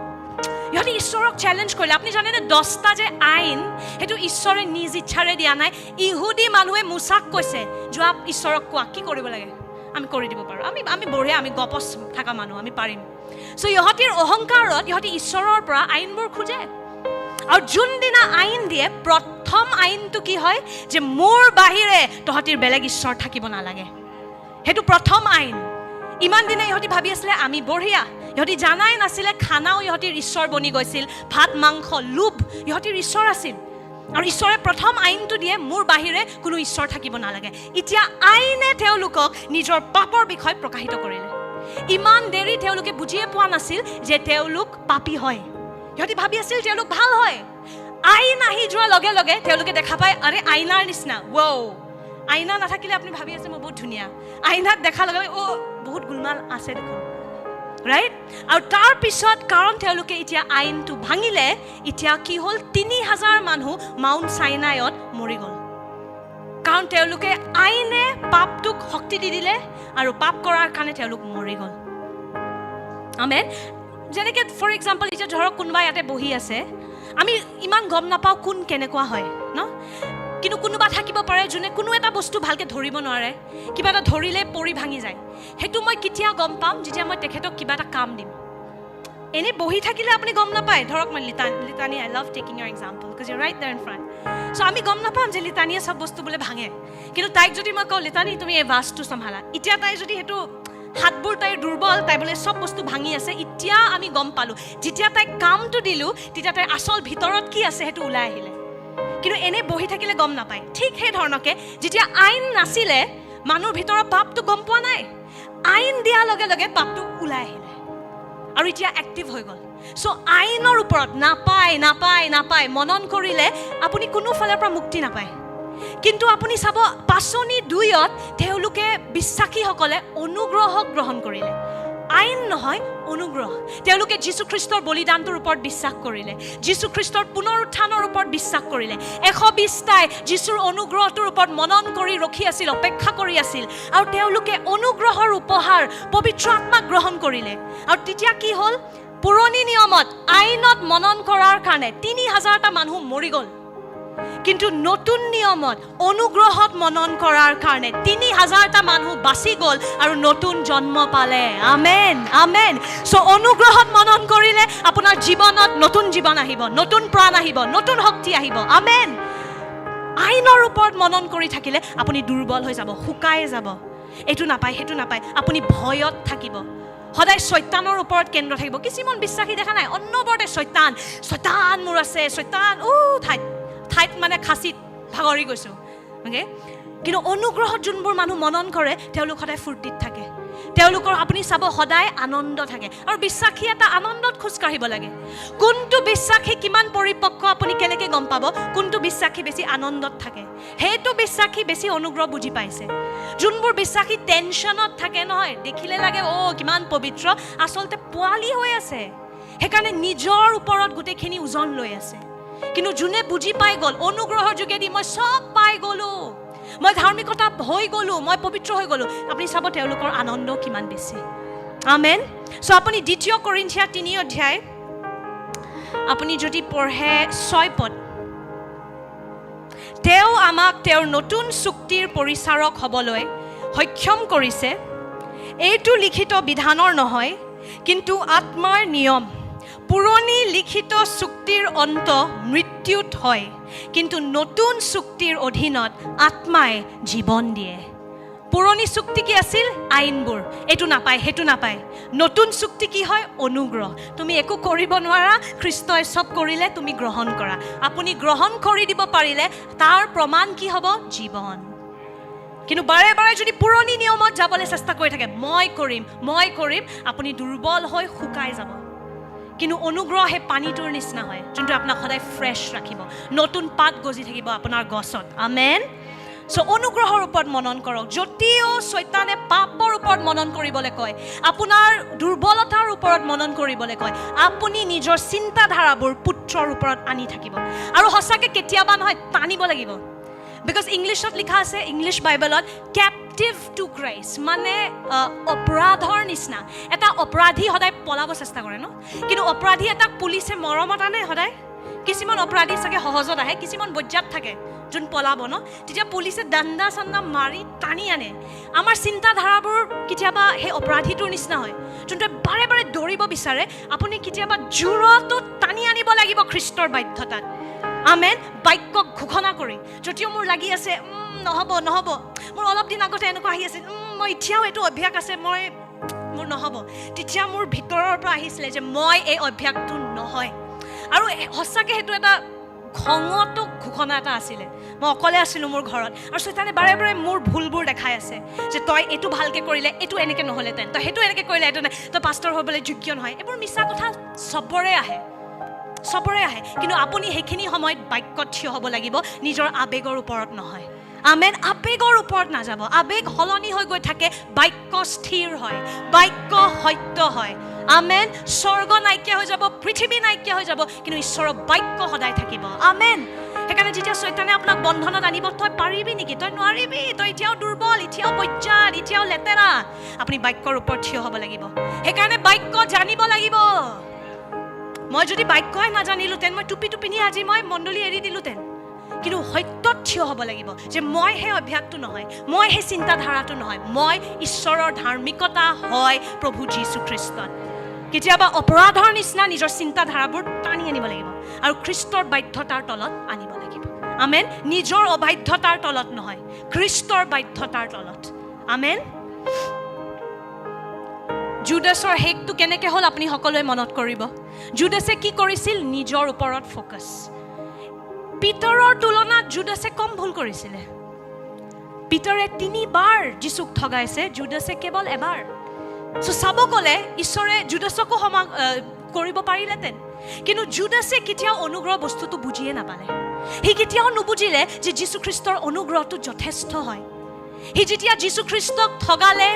ইহঁতে ঈশ্বৰক চেলেঞ্জ কৰিলে আপুনি জানেনে 10টা যে আইন সেইটো ঈশ্বৰে নিজ ইচ্ছাৰে দিয়া নাই ইহুদী মানুহে মুছাক কৈছে যোৱা ঈশ্বৰক কোৱা কি কৰিব লাগে আমি কৰি দিব পাৰোঁ আমি বঢ়িয়া আমি গপচ থকা মানুহ আমি পাৰিম চ' ইহঁতিৰ অহংকাৰত ইহঁতি ঈশ্বৰৰ পৰা আইনবোৰ খোজে আৰু যোনদিনা আইন দিয়ে প্ৰথম আইনটো কি হয় যে মোৰ বাহিৰে তহঁতিৰ বেলেগ ঈশ্বৰ থাকিব নালাগে সেইটো প্ৰথম আইন ইমান দিনে ইহঁতি ভাবি আছিলে আমি বঢ়িয়া ইহঁতি জানাই নাছিলে খানাও ইহঁতিৰ ঈশ্বৰ বনি গৈছিল ভাত মাংস লোভ ইহঁতিৰ ঈশ্বৰ আছিল আৰু ঈশ্বৰে প্ৰথম আইনটো দিয়ে মোৰ বাহিৰে কোনো ঈশ্বৰ থাকিব নালাগে এতিয়া আইনে তেওঁলোকক নিজৰ পাপৰ বিষয়ে প্ৰকাশিত কৰিলে ইমান দেৰি তেওঁলোকে বুজিয়ে পোৱা নাছিল যে তেওঁলোক পাপী হয় সিহঁতি ভাবি আছিল তেওঁলোক ভাল হয় আইন আহি যোৱাৰ লগে লগে তেওঁলোকে দেখা পায় আৰে আইনাৰ নিচিনা আইনা নাথাকিলে আপুনি ভাবি আছে মই বহুত ধুনীয়া আইনাত দেখাৰ লগে লগে বহুত গুলমাল আছে দেখোন ৰাইট আৰু তাৰপিছত কাৰণ তেওঁলোকে এতিয়া আইনটো ভাঙিলে এতিয়া কি হ'ল 3000 মানুহ মাউণ্ট চাইনাইত মৰি গ'ল কাৰণ তেওঁলোকে আইনে পাপটোক শক্তি দি দিলে আৰু পাপ কৰাৰ কাৰণে তেওঁলোক মৰি গ'ল আমেন যেনেকৈ ফৰ এক্সাম্পল এতিয়া ধৰক কোনোবা ইয়াতে বহি আছে আমি ইমান গম নাপাওঁ কোন কেনেকুৱা হয় ন কিন্তু কোনোবা থাকিব পাৰে যোনে কোনো এটা বস্তু ভালকৈ ধৰিব নোৱাৰে কিবা এটা ধৰিলে পৰি ভাঙি যায় সেইটো মই কেতিয়া গম পাম যেতিয়া মই তেখেতক কিবা এটা কাম দিম এনেই বহি থাকিলে আপুনি গম নাপায় ধৰক মই লিতানি I love taking your example because you write there in front so' আমি গম নাপাম যে লিতানিয়ে চব বস্তু বোলে ভাঙে কিন্তু তাইক যদি মই কওঁ লিতানি তুমি এই ভাছটো চম্ভালা এতিয়া তাই যদি সেইটো হাতবোৰ তাইৰ দুৰ্বল, তাই বোলে চব বস্তু ভাঙি আছে। এতিয়া আমি গম পালোঁ, যেতিয়া তাইক কামটো দিলোঁ তেতিয়া তাইৰ আচল ভিতৰত কি আছে সেইটো ওলাই আহিলে। কিন্তু এনে বহি থাকিলে গম নাপায়। ঠিক সেই ধৰণকে যেতিয়া আইন নাছিলে মানুহৰ ভিতৰৰ পাপটো গম পোৱা নাই, আইন দিয়াৰ লগে লগে পাপটো ওলাই আহিলে আৰু এতিয়া এক্টিভ হৈ গ'ল। চ' আইনৰ ওপৰত নাপায় মনন কৰিলে আপুনি কোনোফালৰ পৰা মুক্তি নাপায়। কিন্তু আপুনি চাব পাচনি 2ত তেওঁলোকে বিশ্বাসীসকলে অনুগ্ৰহক গ্ৰহণ কৰিলে। আইন নহয়, অনুগ্ৰহ। তেওঁলোকে যীশুখ্ৰীষ্টৰ বলিদানটোৰ ওপৰত বিশ্বাস কৰিলে, যীশুখ্ৰীষ্টৰ পুনৰুত্থানৰ ওপৰত বিশ্বাস কৰিলে। 120টাই যীশুৰ অনুগ্ৰহটোৰ ওপৰত মনন কৰি ৰখি আছিল, অপেক্ষা কৰি আছিল, আৰু তেওঁলোকে অনুগ্ৰহৰ উপহাৰ পবিত্ৰ আত্মাক গ্ৰহণ কৰিলে। আৰু তেতিয়া কি হ'ল, পুৰণি নিয়মত আইনত মনন কৰাৰ কাৰণে 3000টা মানুহ মৰি গ'ল। কিন্তু নতুন নিয়মত অনুগ্ৰহত মনন কৰাৰ কাৰণে 3000টা মানুহ বাচি গ'ল আৰু নতুন জন্ম পালে। আমেন, আমেন। চ' অনুগ্ৰহত মনন কৰিলে আপোনাৰ জীৱনত নতুন জীৱন আহিব, নতুন প্ৰাণ আহিব, নতুন শক্তি আহিব। আমেন। আইনৰ ওপৰত মনন কৰি থাকিলে আপুনি দুৰ্বল হৈ যাব, শুকাই যাব। এইটো নাপায়, সেইটো নাপায়, আপুনি ভয়ত থাকিব। সদায় শৈতানৰ ওপৰত কেন্দ্ৰ থাকিব। কিছুমান বিশ্বাসী দেখা নাই, অন্নবৰতে শৈতান মোৰ আছে, শৈতান ঠাইত মানে খাচীত ভাগৰি গৈছোঁ। অ'কে, কিন্তু অনুগ্ৰহত যোনবোৰ মানুহ মনন কৰে তেওঁলোক সদায় ফূৰ্তিত থাকে, তেওঁলোকৰ আপুনি চাব সদায় আনন্দ থাকে। আৰু বিশ্বাসী এটা আনন্দত খোজকাঢ়িব লাগে। কোনটো বিশ্বাসী কিমান পৰিপক্ক আপুনি কেনেকৈ গম পাব? কোনটো বিশ্বাসী বেছি আনন্দত থাকে, সেইটো বিশ্বাসী বেছি অনুগ্ৰহ বুজি পাইছে। যোনবোৰ বিশ্বাসী টেনশ্যনত থাকে নহয়, দেখিলে লাগে কিমান পবিত্ৰ, আচলতে পোৱালি হৈ আছে, সেইকাৰণে নিজৰ ওপৰত গোটেইখিনি ওজন লৈ আছে। কিন্তু যোনে বুজি পাই গ'ল অনুগ্ৰহৰ যোগেদি মই চব পাই গ'লোঁ, মই ধাৰ্মিকতা হৈ গ'লোঁ, মই পবিত্ৰ হৈ গ'লোঁ, আপুনি চাব তেওঁলোকৰ আনন্দ কিমান বেছি। আমেন। চ' আপুনি 2 কৰিন্থিয়া 3 অধ্যায় আপুনি যদি পঢ়ে 6 পদ, তেওঁ আমাক তেওঁৰ নতুন চুক্তিৰ পৰিচাৰক হ'বলৈ সক্ষম কৰিছে। এইটো লিখিত বিধানৰ নহয়, কিন্তু আত্মাৰ নিয়ম। পুৰণি লিখিত চুক্তিৰ অন্ত মৃত্যুত হয়, কিন্তু নতুন চুক্তিৰ অধীনত আত্মাই জীৱন দিয়ে। পুৰণি চুক্তি কি আছিল? আইনবোৰ, এইটো নাপায়, সেইটো নাপায়। নতুন চুক্তি কি হয়? অনুগ্ৰহ। তুমি একো কৰিব নোৱাৰা, খ্ৰীষ্টই চব কৰিলে, তুমি গ্ৰহণ কৰা। আপুনি গ্ৰহণ কৰি দিব পাৰিলে তাৰ প্ৰমাণ কি হ'ব? জীৱন। কিন্তু বাৰে বাৰে যদি পুৰণি নিয়মত যাবলৈ চেষ্টা কৰি থাকে, মই কৰিম, আপুনি দুৰ্বল হৈ শুকাই যাব। কিন্তু অনুগ্ৰহ সেই পানীটোৰ নিচিনা হয়, যোনটো আপোনাক সদায় ফ্ৰেছ ৰাখিব, নতুন পাত গজি থাকিব আপোনাৰ গছত। আমেন। চ' অনুগ্ৰহৰ ওপৰত মনন কৰক। যদিও শৈতানে পাপৰ ওপৰত মনন কৰিবলৈ কয়, আপোনাৰ দুৰ্বলতাৰ ওপৰত মনন কৰিবলৈ কয়, আপুনি নিজৰ চিন্তাধাৰাবোৰ পুত্ৰৰ ওপৰত আনি থাকিব। আৰু সঁচাকৈ কেতিয়াবা নহয়, টানিব লাগিব। বিকজ ইংলিছত লিখা আছে, ইংলিছ বাইবেলত, কেপটিভ টু ক্ৰাইষ্ট, মানে অপৰাধৰ নিচিনা। এটা অপৰাধী সদায় পলাব চেষ্টা কৰে ন, কিন্তু অপৰাধী এটাক পুলিচে মৰমত আনে সদায়। কিছুমান অপৰাধী চাগে সহজত আহে, কিছুমান বজ্জাত থাকে যোন পলাব ন, তেতিয়া পুলিচে দাণ্ডা চাণ্ডা মাৰি টানি আনে। আমাৰ চিন্তাধাৰাবোৰ কেতিয়াবা সেই অপৰাধীটোৰ নিচিনা হয়, যোনটোৱে বাৰে বাৰে দৌৰিব বিচাৰে। আপুনি কেতিয়াবা জোৰতো টানি আনিব লাগিব খ্ৰীষ্টৰ বাধ্যতাত। আমেন। বাক্যক ঘোষণা কৰি, যদিও মোৰ লাগি আছে নহ'ব, মোৰ অলপ দিন আগতে এনেকুৱা আহি আছিল, মই এতিয়াও এইটো অভ্যাস আছে, মোৰ নহ'ব, তেতিয়া মোৰ ভিতৰৰ পৰা আহিছিলে যে মই এই অভ্যাসটো নহয়। আৰু সঁচাকৈ সেইটো এটা খঙতো ঘোষণা এটা আছিলে। মই অকলে আছিলোঁ মোৰ ঘৰত, আৰু শৈতানে বাৰে বাৰে মোৰ ভুলবোৰ দেখাই আছে যে তই এইটো ভালকৈ কৰিলে এইটো এনেকৈ নহ'লেতেন, তই সেইটো এনেকৈ কৰিলে এইটো নাই, তই পাষ্টৰ হ'বলৈ যোগ্য নহয়। এইবোৰ মিছা কথা চবৰে আহে। কিন্তু আপুনি সেইখিনি সময়ত বাক্যত থিয় হ'ব লাগিব, নিজৰ আৱেগৰ ওপৰত নহয়। আমেন। আৱেগৰ ওপৰত নাযাব। আৱেগ সলনি হৈ গৈ থাকে, বাক্য স্থিৰ হয়, বাক্য সত্য হয়। আমেন। স্বৰ্গ নাইকিয়া হৈ যাব, পৃথিৱী নাইকিয়া হৈ যাব, কিন্তু ঈশ্বৰৰ বাক্য সদায় থাকিব। আমেন। সেইকাৰণে যেতিয়া শৈতানে আপোনাক বন্ধনত আনিব, তই পাৰিবি নেকি, তই নোৱাৰিবি, তই এতিয়াও দুৰ্বল, এতিয়াও বজ্জাত, এতিয়াও লেতেৰা, আপুনি বাক্যৰ ওপৰত থিয় হ'ব লাগিব। সেইকাৰণে বাক্য জানিব লাগিব। মই যদি বাক্যই নাজানিলোঁতেন, মই টুপি পিন্ধি আজি মই মণ্ডলী এৰি দিলোঁতেন। কিন্তু সত্যত থিয় হ'ব লাগিব যে মই সেই অভ্যাসটো নহয়, মই সেই চিন্তাধাৰাটো নহয়, মই ঈশ্বৰৰ ধাৰ্মিকতা হয় প্ৰভু যীশুখ্ৰীষ্টত। কেতিয়াবা অপৰাধৰ নিচিনা নিজৰ চিন্তাধাৰাবোৰ টানি আনিব লাগিব আৰু খ্ৰীষ্টৰ বাধ্যতাৰ তলত আনিব লাগিব। আমেন। নিজৰ অবাধ্যতাৰ তলত নহয়, খ্ৰীষ্টৰ বাধ্যতাৰ তলত। আমেন। জুডাছৰ হেকটো কেনেকৈ হ'ল আপুনি সকলোৱে মনত কৰিব জুডাছে কি কৰিছিল নিজৰ ওপৰত ফ'কাছ পিটাৰৰ তুলনাত জুডাছে কম ভুল কৰিছিলে পিটাৰে 3 বাৰ যীশুক ঠগাইছে জুডাছে কেৱল এবাৰ চাব গ'লে ঈশ্বৰে জুডাছকো ক্ষমা কৰিব পাৰিলেহেঁতেন কিন্তু জুডাছে কেতিয়াও অনুগ্ৰহ বস্তুটো বুজিয়ে নাপালে সি কেতিয়াও নুবুজিলে যে যীশুখ্ৰীষ্টৰ অনুগ্ৰহটো যথেষ্ট হয় সি যেতিয়া যীশুখ্ৰীষ্টক ঠগালে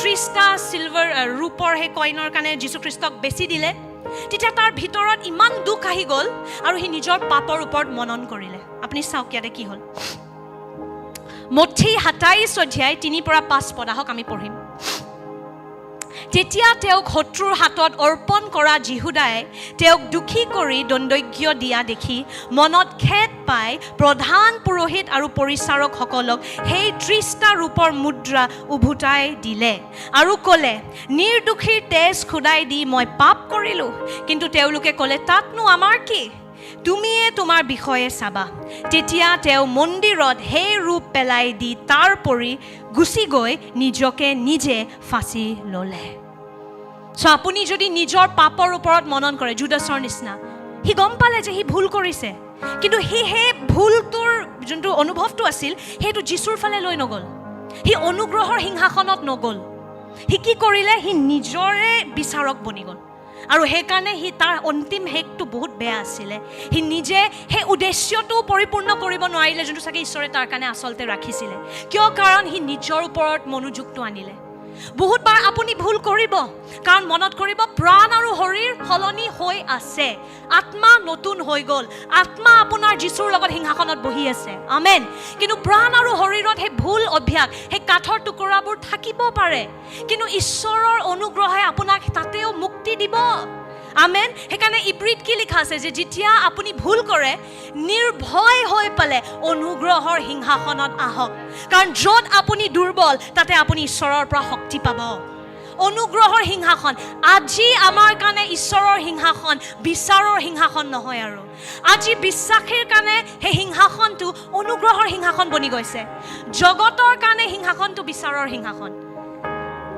30টা চিলভাৰ ৰূপৰ সেই কইনৰ কাৰণে যীশুখ্ৰীষ্টক বেছি দিলে তেতিয়া তাৰ ভিতৰত ইমান দুখ আহি গ'ল আৰু সি নিজৰ পাপৰ ওপৰত মনন কৰিলে আপুনি চাওক ইয়াতে কি হ'ল মঠি 27 অধ্যায় 3-5 পদ আহক আমি পঢ়িম তেতিয়া তেওঁক শত্ৰুৰ হাতত অৰ্পণ কৰা জিহুদাই তেওঁক দুখী কৰি দণ্ডজ্ঞ দিয়া দেখি মনত খেদ পাই প্ৰধান পুৰোহিত আৰু পৰিচাৰকসকলক সেই 30টা ৰূপৰ মুদ্ৰা উভুতাই দিলে আৰু ক'লে নিৰ্দোষীৰ তেজ খুদাই দি মই পাপ কৰিলোঁ কিন্তু তেওঁলোকে ক'লে তাতনো আমাৰ কি তুমিয়ে তোমাৰ বিষয়ে চাবা তেতিয়া তেওঁ মন্দিৰত সেই ৰূপ পেলাই দি তাৰ পৰি গুচি গৈ নিজকে নিজে ফাঁচি ল'লে আপুনি যদি নিজৰ পাপৰ ওপৰত মনন কৰে জুডাছৰ নিচিনা সি গম পালে যে সি ভুল কৰিছে কিন্তু সি সেই ভুলটোৰ যোনটো অনুভৱটো আছিল সেইটো যীশুৰ ফালে লৈ নগ'ল সি অনুগ্ৰহৰ সিংহাসনত নগ'ল সি কি কৰিলে সি নিজৰে বিচাৰক বনি গ'ল আৰু সেইকাৰণে সি তাৰ অন্তিম হেকটো বহুত বেয়া আছিলে সি নিজে সেই উদ্দেশ্যটো পৰিপূৰ্ণ কৰিব নোৱাৰিলে যোনটো চাগে ঈশ্বৰে তাৰ কাৰণে আচলতে ৰাখিছিলে কিয় কাৰণ সি নিজৰ ওপৰত মনোযোগটো আনিলে বহুতবাৰ আপুনি ভুল কৰিব কাৰণ মনত কৰিব প্ৰাণ আৰু শৰীৰ সলনি হৈ আছে আত্মা নতুন হৈ গ'ল আত্মা আপোনাৰ যীশুৰ লগত সিংহাসনত বহি আছে আমেন কিন্তু প্ৰাণ আৰু শৰীৰত সেই ভুল অভ্যাস সেই কাঠৰ টুকুৰাবোৰ থাকিব পাৰে কিন্তু ঈশ্বৰৰ অনুগ্ৰহে আপোনাক তাতেও মুক্তি দিব আমেন সেইকাৰণে ইব্ৰীত কি লিখা আছে যে যেতিয়া আপুনি ভুল কৰে নিৰ্ভয় হৈ পালে অনুগ্ৰহৰ সিংহাসনত আহক কাৰণ য'ত আপুনি দুৰ্বল তাতে আপুনি ঈশ্বৰৰ পৰা শক্তি পাব অনুগ্ৰহৰ সিংহাসন আজি আমাৰ কাৰণে ঈশ্বৰৰ সিংহাসন বিচাৰৰ সিংহাসন নহয় আৰু আজি বিশ্বাসীৰ কাৰণে সেই সিংহাসনটো অনুগ্ৰহৰ সিংহাসন বনি গৈছে জগতৰ কাৰণে সিংহাসনটো বিচাৰৰ সিংহাসন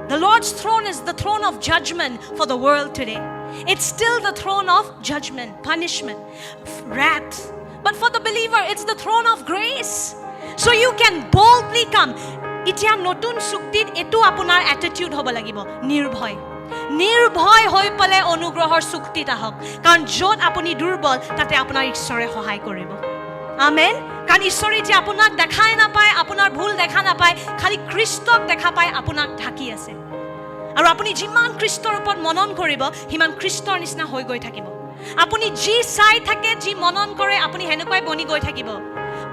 The Lord's throne is the throne of judgment for the world today. It's still the throne of judgment, punishment, wrath. But for the believer, it's the throne of grace. So you can boldly come. Itia notun suktit etu apunar attitude hobo lagibo. Nirbhoy hoi pale onugrohor suktit ahok. Karon jot apuni durbol tate apunar ishore sohay koribo. Amen. কাৰণ ঈশ্বৰে যে আপোনাক দেখাই নাপায় আপোনাৰ ভুল দেখা নাপায় খালি খ্ৰীষ্টক দেখা পায় আপোনাক ঢাকি আছে আৰু আপুনি যিমান খ্ৰীষ্টৰ ওপৰত মনন কৰিব সিমান খ্ৰীষ্টৰ নিচিনা হৈ গৈ থাকিব আপুনি যি চাই থাকে যি মনন কৰে আপুনি হেনেকৈ বনি গৈ থাকিব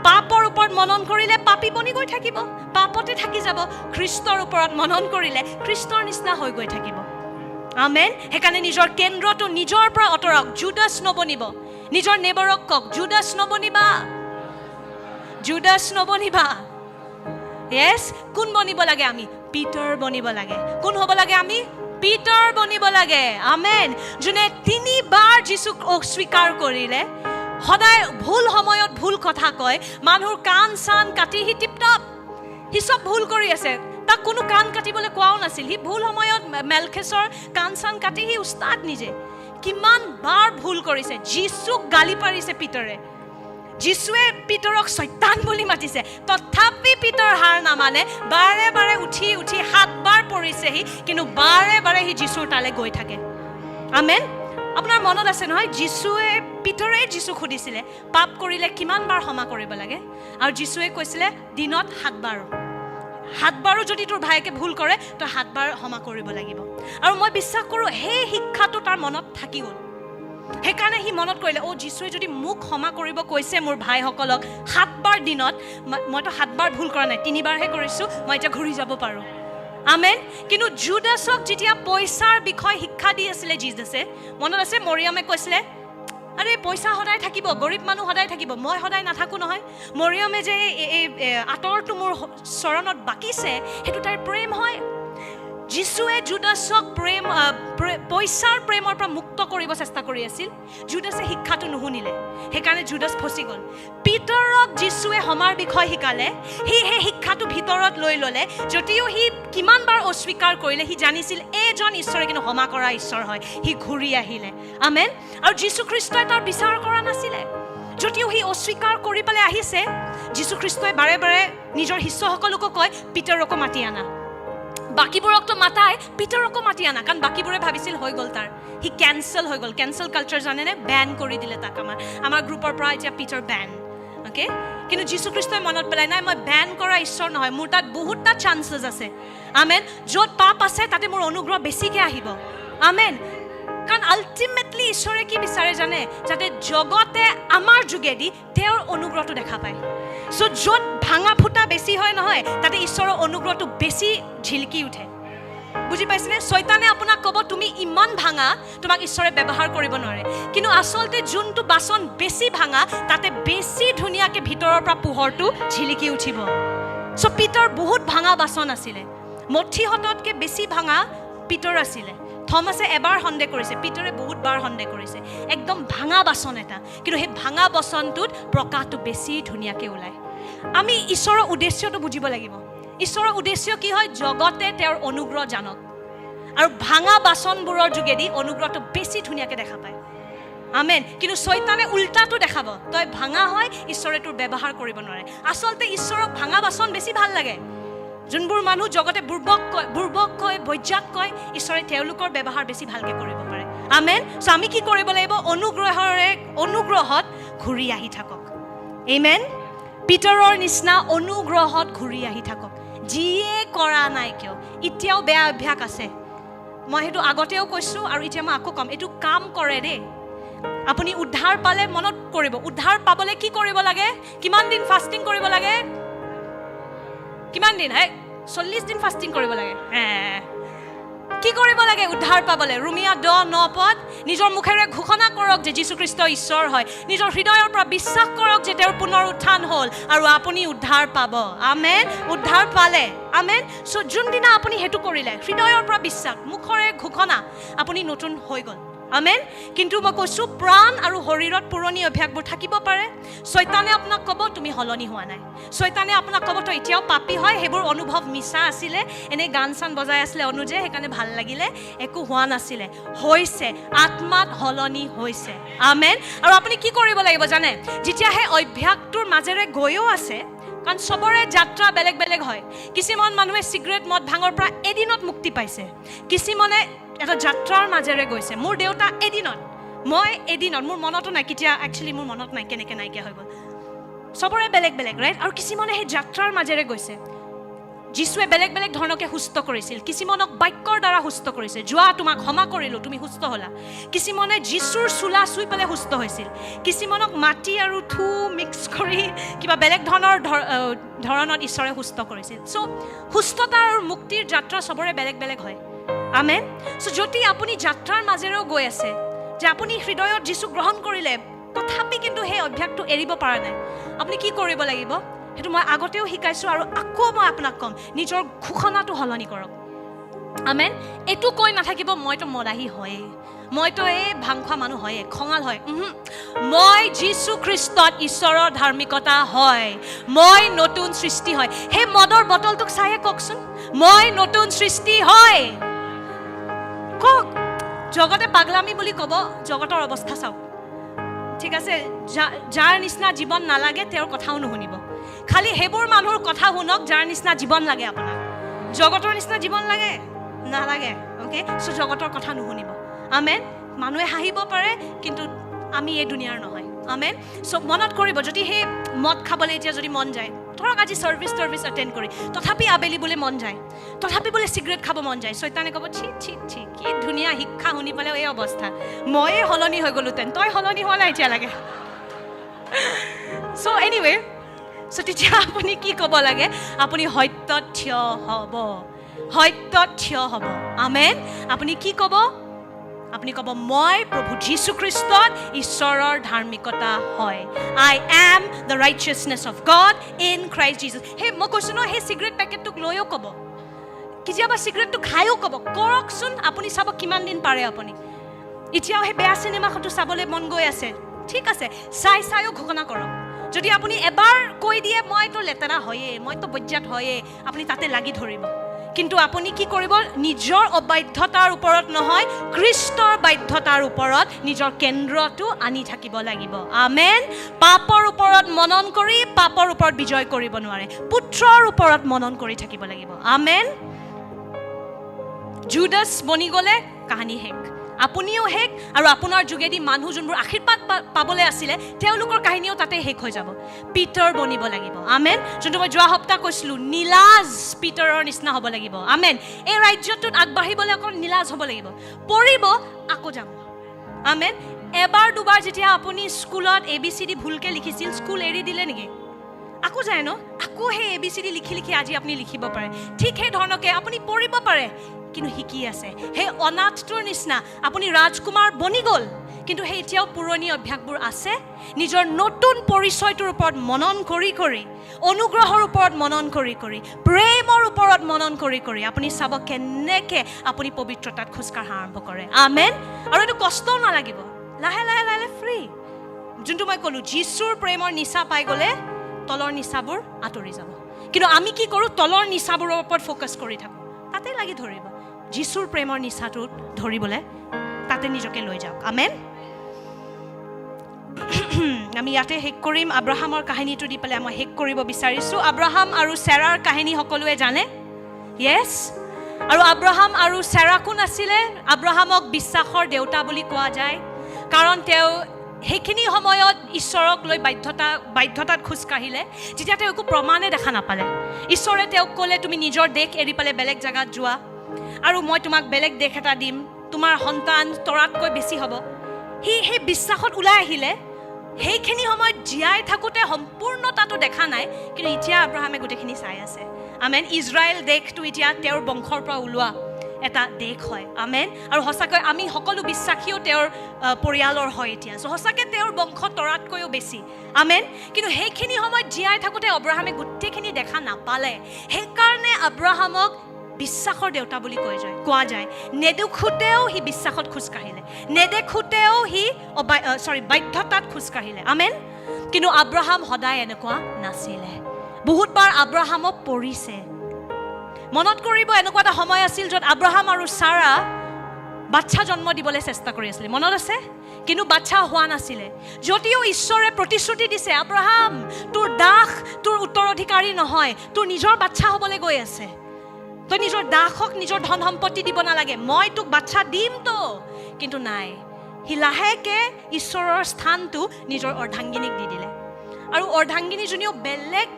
পাপৰ ওপৰত মনন কৰিলে পাপী বনি গৈ থাকিব পাপতে থাকি যাব খ্ৰীষ্টৰ ওপৰত মনন কৰিলে খ্ৰীষ্টৰ নিচিনা হৈ গৈ থাকিব আমেন সেইকাৰণে নিজৰ কেন্দ্ৰটো নিজৰ পৰা অতৰাওক জুডাছ নবনিব নিজৰ নেবৰক কওক জুডাছ নবনিবা জুডাছ নবনিবা yes কোন বনিব লাগে আমি পিটাৰ বনিব লাগে কোন হ'ব লাগে আমি পিটাৰ বনিব লাগে আমেন যোনে 3 বাৰ যীশুক অস্বীকাৰ কৰিলে সদায় ভুল সময়ত ভুল কথা কয় মানুহৰ কাণ চান কাটি হি টিপটপ হি সব ভুল কৰি আছে তাক কোনো কাণ কাটিবলৈ কোৱাও নাছিল হি ভুল সময়ত মেলখেছৰ কাণ চান কাটি হি উস্তাদ নিজে কিমান বাৰ ভুল কৰিছে যীশুক গালি পাৰিছে পিটাৰে যিশুৱে পিটাৰক শয়তান বুলি মাতিছে তথাপি পিটাৰ হাৰ নামানে বাৰে বাৰে উঠি 7 বাৰ পৰিছেহি কিন্তু বাৰে বাৰে হি যিশুৰ তালে গৈ থাকে আমেন আপোনাৰ মনত আছে নহয় যিশুৱে পিটাৰে যিশুক সুধিছিলে পাপ কৰিলে কিমান বাৰ ক্ষমা কৰিব লাগে আৰু যিশুৱে কৈছিলে দিনত 7 বাৰ 7 বাৰো যদি তোৰ ভাইকে ভুল কৰে তো 7 বাৰ ক্ষমা কৰিব লাগিব আৰু মই বিশ্বাস কৰোঁ সেই শিক্ষাটো তাৰ মনত থাকি গ'ল সেইকাৰণে সি মনত কৰিলে যিশুৱে যদি মোক ক্ষমা কৰিব কৈছে মোৰ ভাইসকলক 7 বাৰ দিনত মইতো 7 বাৰ ভুল কৰা নাই 3 বাৰহে কৰিছোঁ মই এতিয়া ঘূৰি যাব পাৰোঁ আমেন কিন্তু জুডাছক যেতিয়া পইচাৰ বিষয় শিক্ষা দি আছিলে জিজাছে মনত আছে মৰিয়মে কৈছিলে আৰে পইচা সদায় থাকিব গৰীব মানুহ সদায় থাকিব মই সদায় নাথাকো নহয় মৰিয়মে যে এই আতৰটো মোৰ চৰণত বাকিছে সেইটো তাইৰ প্ৰেম হয় যীশুৱে জুদাছক পইচাৰ প্ৰেমৰ পৰা মুক্ত কৰিব চেষ্টা কৰি আছিল জুদাছে শিক্ষাটো নুশুনিলে সেইকাৰণে জুদাছ ফচি গ'ল পিটাৰক যীশুৱে সমাৰ বিষয় শিকালে সি সেই শিক্ষাটো ভিতৰত লৈ ল'লে যদিও সি কিমানবাৰ অস্বীকাৰ কৰিলে সি জানিছিল এজন ঈশ্বৰে কিন্তু ক্ষমা কৰা ঈশ্বৰ হয় সি ঘূৰি আহিলে আমেন আৰু যীশুখ্ৰীষ্টই তাৰ বিচাৰ কৰা নাছিলে যদিও সি অস্বীকাৰ কৰি পেলাই আহিছে যীশুখ্ৰীষ্টই বাৰে বাৰে নিজৰ শিষ্যসকলকো কয় পিটাৰকো মাতি আনা বাকিবোৰকতো মাতাই পিটাৰকো মাতি আনা কাৰণ বাকিবোৰে ভাবিছিল হৈ গ'ল তাৰ সি কেঞ্চেল হৈ গ'ল কেঞ্চেল কালচাৰ জানেনে বেন কৰি দিলে তাক আমাৰ গ্ৰুপৰ পৰা এতিয়া পিটাৰ বেন অ'কে কিন্তু যীশুখ্ৰীষ্টই মনত পেলাই নাই মই বেন কৰা ঈশ্বৰ নহয় মোৰ তাত বহুতটা চান্সেছ আছে আমেন য'ত পাপ আছে তাতে মোৰ অনুগ্ৰহ বেছিকৈ আহিব আমেন কাৰণ আল্টিমেটলি ঈশ্বৰে কি বিচাৰে জানে যাতে জগতে আমাৰ যোগেদি তেওঁৰ অনুগ্ৰহটো দেখা পায় চ' য'ত ভাঙা ফুটা বেছি হয় নহয় তাতে ঈশ্বৰৰ অনুগ্ৰহটো বেছি ঝিলকি উঠে বুজি পাইছেনে শয়তানে আপোনাক ক'ব তুমি ইমান ভাঙা তোমাক ঈশ্বৰে ব্যৱহাৰ কৰিব নোৱাৰে কিন্তু আচলতে যোনটো বাচন বেছি ভাঙা তাতে বেছি ধুনীয়াকৈ ভিতৰৰ পৰা পোহৰটো ঝিলিকি উঠিব চ' পিটাৰ বহুত ভাঙা বাচন আছিলে মঠিহঁততকৈ বেছি ভাঙা পিটাৰ আছিলে থমাছে এবাৰ সন্দেহ কৰিছে পিটাৰে বহুতবাৰ সন্দেহ কৰিছে একদম ভাঙা বাচন এটা কিন্তু সেই ভাঙা বাচনটোত প্ৰকাশটো বেছি ধুনীয়াকৈ ওলায় আমি ঈশ্বৰৰ উদ্দেশ্যটো বুজিব লাগিব ঈশ্বৰৰ উদ্দেশ্য কি হয় জগতে তেওঁৰ অনুগ্ৰহ জানক আৰু ভাঙা বাচনবোৰৰ যোগেদি অনুগ্ৰহটো বেছি ধুনীয়াকৈ দেখা পায় আমেন কিন্তু শয়তানে উল্টাটো দেখাব তই ভাঙা হয় ঈশ্বৰে তোৰ ব্যৱহাৰ কৰিব নোৱাৰে আচলতে ঈশ্বৰক ভাঙা বাচন বেছি ভাল লাগে যোনবোৰ মানুহ জগতে বুৰ্বক কয় বৈজাত কয় ঈশ্বৰে তেওঁলোকৰ ব্যৱহাৰ বেছি ভালকৈ কৰিব পাৰে আমেন চ' আমি কি কৰিব লাগিব অনুগ্ৰহত ঘূৰি আহি থাকক আমেন পিটাৰৰ নিচিনা অনুগ্ৰহত ঘূৰি আহি থাকক যিয়ে কৰা নাই কিয় এতিয়াও বেয়া অভ্যাস আছে মই সেইটো আগতেও কৈছোঁ আৰু এতিয়া মই আকৌ ক'ম এইটো কাম কৰে দেই আপুনি উদ্ধাৰ পালে মনত কৰিব উদ্ধাৰ পাবলৈ কি কৰিব লাগে কিমান দিন ফাষ্টিং কৰিব লাগে কিমান দিন 40 দিন ফাষ্টিং কৰিব লাগে কি কৰিব লাগে উদ্ধাৰ পাবলৈ ৰোমিয়া 10:9 নিজৰ মুখেৰে ঘোষণা কৰক যে যীশুখ্ৰীষ্ট ঈশ্বৰ হয় নিজৰ হৃদয়ৰ পৰা বিশ্বাস কৰক যে তেওঁৰ পুনৰ উত্থান হ'ল আৰু আপুনি উদ্ধাৰ পাব আমেন উদ্ধাৰ পালে আমেন চ' যোনদিনা আপুনি সেইটো কৰিলে হৃদয়ৰ পৰা বিশ্বাস মুখৰে ঘোষণা আপুনি নতুন হৈ গ'ল আমেন কিন্তু মই কৈছোঁ প্ৰাণ আৰু শৰীৰত পুৰণি অভ্যাসবোৰ থাকিব পাৰে শয়তানে আপোনাক ক'ব তুমি সলনি হোৱা নাই শয়তানে আপোনাক ক'ব তই এতিয়াও পাপী হয় সেইবোৰ অনুভৱ মিছা আছিলে এনেই গান চান বজাই আছিলে অনুজে সেইকাৰণে ভাল লাগিলে একো হোৱা নাছিলে হৈছে আত্মাত সলনি হৈছে আমেন আৰু আপুনি কি কৰিব লাগিব জানে যেতিয়া সেই অভ্যাসটোৰ মাজেৰে গৈও আছে কাৰণ চবৰে যাত্ৰা বেলেগ বেলেগ হয় কিছুমান মানুহে চিগাৰেট মদ ভাঙৰ পৰা এদিনত মুক্তি পাইছে কিছুমানে এটা যাত্ৰাৰ মাজেৰে গৈছে মোৰ দেউতা এদিনত মোৰ মনতো নাই কেতিয়া একচুৱেলি মোৰ মনত নাই কেনেকৈ নাইকিয়া হৈ গ'ল চবৰে বেলেগ বেলেগ ৰাইট আৰু কিছুমানে সেই যাত্ৰাৰ মাজেৰে গৈছে যীশুৱে বেলেগ বেলেগ ধৰণকে সুস্থ কৰিছিল কিছুমানক বাক্যৰ দ্বাৰা সুস্থ কৰিছে যোৱা তোমাক ক্ষমা কৰিলোঁ তুমি সুস্থ হ'লা কিছুমানে যীশুৰ চোলা চুই পেলাই সুস্থ হৈছিল কিছুমানক মাটি আৰু থু মিক্স কৰি কিবা বেলেগ ধৰণত ঈশ্বৰে সুস্থ কৰিছিল চ' সুস্থতা আৰু মুক্তিৰ যাত্ৰা চবৰে বেলেগ বেলেগ হয় আমেন চ' যদি আপুনি যাত্ৰাৰ মাজেৰেও গৈ আছে যে আপুনি হৃদয়ত যীচুক গ্ৰহণ কৰিলে তথাপি কিন্তু সেই অভ্যাসটো এৰিব পৰা নাই আপুনি কি কৰিব লাগিব সেইটো মই আগতেও শিকাইছোঁ আৰু আকৌ মই আপোনাক ক'ম নিজৰ ঘোষণাটো সলনি কৰক আমেন এইটো কৈ নাথাকিব মইতো মদাহী হয়েই মইতো এই ভাং খোৱা মানুহ হয়েই খঙাল হয় মই যীশুখ্ৰীষ্টত ঈশ্বৰৰ ধাৰ্মিকতা হয় মই নতুন সৃষ্টি হয় সেই মদৰ বটলটোক চায়ে কওকচোন মই নতুন সৃষ্টি হয় কওক জগতে পাগলামি বুলি ক'ব জগতৰ অৱস্থা চাওক ঠিক আছে যাৰ নিচিনা জীৱন নালাগে তেওঁৰ কথাও নুশুনিব খালি সেইবোৰ মানুহৰ কথা শুনক যাৰ নিচিনা জীৱন লাগে আপোনাক জগতৰ নিচিনা জীৱন লাগে নালাগে অ'কে চ' জগতৰ কথা নুশুনিব আমেন মানুহে হাঁহিব পাৰে কিন্তু আমি এই দুনিয়াৰ নহয় আমেন চ' মনত কৰিব যদি সেই মদ খাবলৈ এতিয়া যদি মন যায় ধৰক আজি চাৰ্ভিছ এটেণ্ড কৰি তথাপি আবেলি বোলে মন যায় তথাপি বোলে চিগাৰেট খাব মন যায় শয়তানে ক'ব ছি কি ধুনীয়া শিক্ষা শুনি পেলাই এই অৱস্থা ময়ে সলনি হৈ গ'লোহেঁতেন তই সলনি হোৱা নাই এতিয়া লাগে চ' এনিৱে চ' তেতিয়া আপুনি কি ক'ব লাগে আপুনি সত্যত থিয় হ'ব আমেন আপুনি কি ক'ব আপুনি ক'ব মই প্ৰভু যীশুখ্ৰীষ্টত ঈশ্বৰৰ ধাৰ্মিকতা হয় I am the righteousness of God in Christ Jesus সেই মই কৈছোঁ ন সেই চিগাৰেট পেকেটটোক লৈও ক'ব কেতিয়াবা চিগাৰেটটো খায়ো ক'ব কৰকচোন, আপুনি চাব কিমান দিন পাৰে আপুনি। এতিয়াও সেই বেয়া চিনেমাখনটো চাবলৈ মন গৈ আছে, ঠিক আছে, চাইও ঘোষণা কৰক। যদি আপুনি এবাৰ কৈ দিয়ে মইতো লেতেৰা হয়ে, মইতো বজ্জাত হয়ে, আপুনি তাতে লাগি ধৰিব। কিন্তু আপুনি কি কৰিব, নিজৰ অবাধ্যতাৰ ওপৰত নহয়, খ্ৰীষ্টৰ বাধ্যতাৰ ওপৰত নিজৰ কেন্দ্ৰটো আনি থাকিব লাগিব। আমেন। পাপৰ ওপৰত মনন কৰি পাপৰ ওপৰত বিজয় কৰিব নোৱাৰে, পুত্ৰৰ ওপৰত মনন কৰি থাকিব লাগিব। আমেন। জুদাস বনি গ'লে কাহিনী শেষ, আপুনিও শেষ, আৰু আপোনাৰ যোগেদি মানুহ যোনবোৰ আশীৰ্বাদ পাবলৈ আছিলে তেওঁলোকৰ কাহিনীও তাতে শেষ হৈ যাব। পিটাৰ বনিব লাগিব। আমেন। যোনটো মই যোৱা সপ্তাহ কৈছিলোঁ, নীলাজ পিটাৰৰ নিচিনা হ'ব লাগিব। আমেন। এই ৰাজ্যটোত আগবাঢ়িবলৈ অকণ নীলাজ হ'ব লাগিব, পৰিব আকৌ যাম। আমেন। এবাৰ দুবাৰ যেতিয়া আপুনি স্কুলত ABCD ভুলকৈ লিখিছিল, স্কুল এৰি দিলে নেকি? আকৌ যায় ন, আকৌ সেই ABCD লিখি আজি আপুনি লিখিব পাৰে। ঠিক সেই ধৰণকে আপুনি পঢ়িব পাৰে, কিন্তু শিকি আছে। সেই অনাথটোৰ নিচিনা আপুনি ৰাজকুমাৰ বনি গ'ল, কিন্তু সেই এতিয়াও পুৰণি অভ্যাসবোৰ আছে। নিজৰ নতুন পৰিচয়টোৰ ওপৰত মনন কৰি অনুগ্ৰহৰ ওপৰত মনন কৰি প্ৰেমৰ ওপৰত মনন কৰি আপুনি চাব কেনেকৈ আপুনি পবিত্ৰতাত খোজকাঢ়া আৰম্ভ কৰে। আমেন। আৰু এইটো কষ্টও নালাগিব, লাহে লাহে লাহে ফ্ৰী। যোনটো মই ক'লোঁ, যীশুৰ প্ৰেমৰ নিচা পাই গ'লে তলৰ নিচাবোৰ আঁতৰি যাব। কিন্তু আমি কি কৰোঁ, তলৰ নিচাবোৰৰ ওপৰত ফ'কাছ কৰি থাকোঁ, তাতে লাগি ধৰিব। যীশুৰ প্ৰেমৰ নিচাটোত ধৰিবলৈ তাতে নিজকে লৈ যাওক। আমেন। আমি ইয়াতে শেষ কৰিম। আব্ৰাহামৰ কাহিনীটো দি পেলাই মই শেষ কৰিব বিচাৰিছোঁ। আব্ৰাহাম আৰু চেৰাৰ কাহিনী সকলোৱে জানে, য়েছ। আৰু আব্ৰাহাম আৰু চেৰা কোন আছিলে? আব্ৰাহামক বিশ্বাসৰ দেউতা বুলি কোৱা যায়, কাৰণ তেওঁ সেইখিনি সময়ত ঈশ্বৰক লৈ বাধ্যতাত খোজকাঢ়িলে, যেতিয়া তেওঁ একো প্ৰমাণে দেখা নাপালে। ঈশ্বৰে তেওঁক ক'লে, তুমি নিজৰ দেশ এৰি পেলাই বেলেগ জেগাত যোৱা, আৰু মই তোমাক বেলেগ দেশ এটা দিম, তোমাৰ সন্তান তৰাতকৈ বেছি হ'ব। সি সেই বিশ্বাসত ওলাই আহিলে। সেইখিনি সময়ত জীয়াই থাকোঁতে সম্পূৰ্ণতাটো দেখা নাই, কিন্তু এতিয়া আব্ৰাহামে গোটেইখিনি চাই আছে। আমেন। ইজৰাইল দেশটো এতিয়া তেওঁৰ বংশৰ পৰা ওলোৱা এটা দেশ হয়। আমেন। আৰু সঁচাকৈ আমি সকলো বিশ্বাসীও তেওঁৰ পৰিয়ালৰ হয় এতিয়া, সঁচাকৈ তেওঁৰ বংশ তৰাতকৈও বেছি। আমেন। কিন্তু সেইখিনি সময়ত জীয়াই থাকোঁতে আব্ৰাহামে গোটেইখিনি দেখা নাপালে, সেইকাৰণে আব্ৰাহামক বিশ্বাসৰ দেউতা বুলি কোৱা যায়। নেদেখোঁতেও সি বিশ্বাসত খোজকাঢ়িলে, নেদেখোঁতেও সি বাধ্যতাত খোজকাঢ়িলে। আমেন। কিন্তু আব্ৰাহাম সদায় এনেকুৱা নাছিলে। বহুতবাৰ আব্ৰাহামক পৰিছে। মনত কৰিব, এনেকুৱা এটা সময় আছিল য'ত আব্ৰাহাম আৰু চাৰা বাচ্চা জন্ম দিবলৈ চেষ্টা কৰি আছিলে, মনত আছে? কিন্তু বাচ্চা হোৱা নাছিলে। যদিও ঈশ্বৰে প্ৰতিশ্ৰুতি দিছে, আব্ৰাহাম তোৰ দাস তোৰ উত্তৰাধিকাৰী নহয়, তোৰ নিজৰ বাচ্চা হ'বলৈ গৈ আছে, তই নিজৰ দাসক নিজৰ ধন সম্পত্তি দিব নালাগে, মই তোক বাচ্চা দিমতো। কিন্তু নাই, সি লাহেকৈ ঈশ্বৰৰ স্থানটো নিজৰ অৰ্ধাংগিনীক দি দিলে। আৰু অৰ্ধাংগিনীজনীও বেলেগ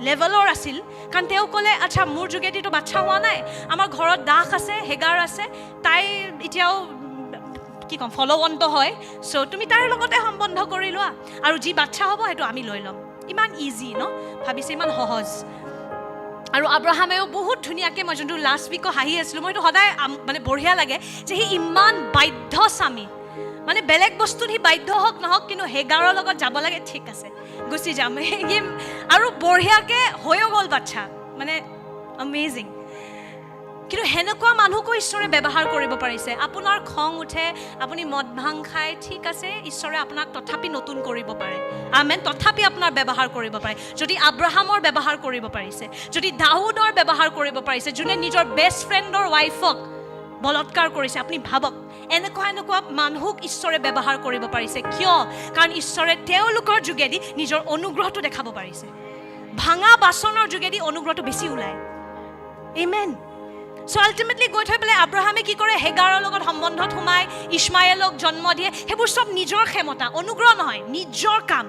লেভেলৰ আছিল, কাৰণ তেওঁ ক'লে, আচ্ছা মোৰ যোগেদিতো বাচ্চা হোৱা নাই, আমাৰ ঘৰত দাস আছে, হেগাৰ আছে, তাই এতিয়াও কি ক'ম ফলৱন্ত হয়, চ' তুমি তাইৰ লগতে সম্বন্ধ কৰি লোৱা, আৰু যি বাচ্চা হ'ব সেইটো আমি লৈ ল'ম। ইমান ইজি ন, ভাবিছে, ইমান সহজ। আৰু আব্ৰাহামেও বহুত ধুনীয়াকৈ, মই যোনটো লাষ্ট উইকো হাঁহি আছিলোঁ, মই এইটো সদায় মানে বঢ়িয়া লাগে যে সি ইমান বাধ্য স্বামী, মানে বেলেগ বস্তুত সি বাধ্য হওক নহওক, কিন্তু হেগাৰৰ লগত যাব লাগে, ঠিক আছে গুচি যাম, আৰু বঢ়িয়াকৈ হৈও গ'ল বাচ্চা, মানে আমেজিং। কিন্তু সেনেকুৱা মানুহকো ঈশ্বৰে ব্যৱহাৰ কৰিব পাৰিছে। আপোনাৰ খং উঠে, আপুনি মদ ভাং খায়, ঠিক আছে, ঈশ্বৰে আপোনাক তথাপি নতুন কৰিব পাৰে। আমেন। তথাপি আপোনাৰ ব্যৱহাৰ কৰিব পাৰে। যদি আব্ৰাহামৰ ব্যৱহাৰ কৰিব পাৰিছে, যদি দাউদৰ ব্যৱহাৰ কৰিব পাৰিছে, যোনে নিজৰ বেষ্ট ফ্ৰেণ্ডৰ ৱাইফক বলৎকাৰ কৰিছে, আপুনি ভাবক, এনেকুৱা মানুহক ঈশ্বৰে ব্যৱহাৰ কৰিব পাৰিছে। কিয়? কাৰণ ঈশ্বৰে তেওঁলোকৰ যোগেদি নিজৰ অনুগ্ৰহটো দেখাব পাৰিছে। ভাঙা বাচনৰ যোগেদি অনুগ্ৰহটো বেছি ওলায়। আমেন। চ' আল্টিমেটলি গৈ থৈ পেলাই আব্ৰাহামে কি কৰে, হেগাৰৰ লগত সম্বন্ধত সোমাই ইছমায়েলক জন্ম দিয়ে। সেইবোৰ চব নিজৰ ক্ষমতা, অনুগ্ৰহ নহয়, নিজৰ কাম।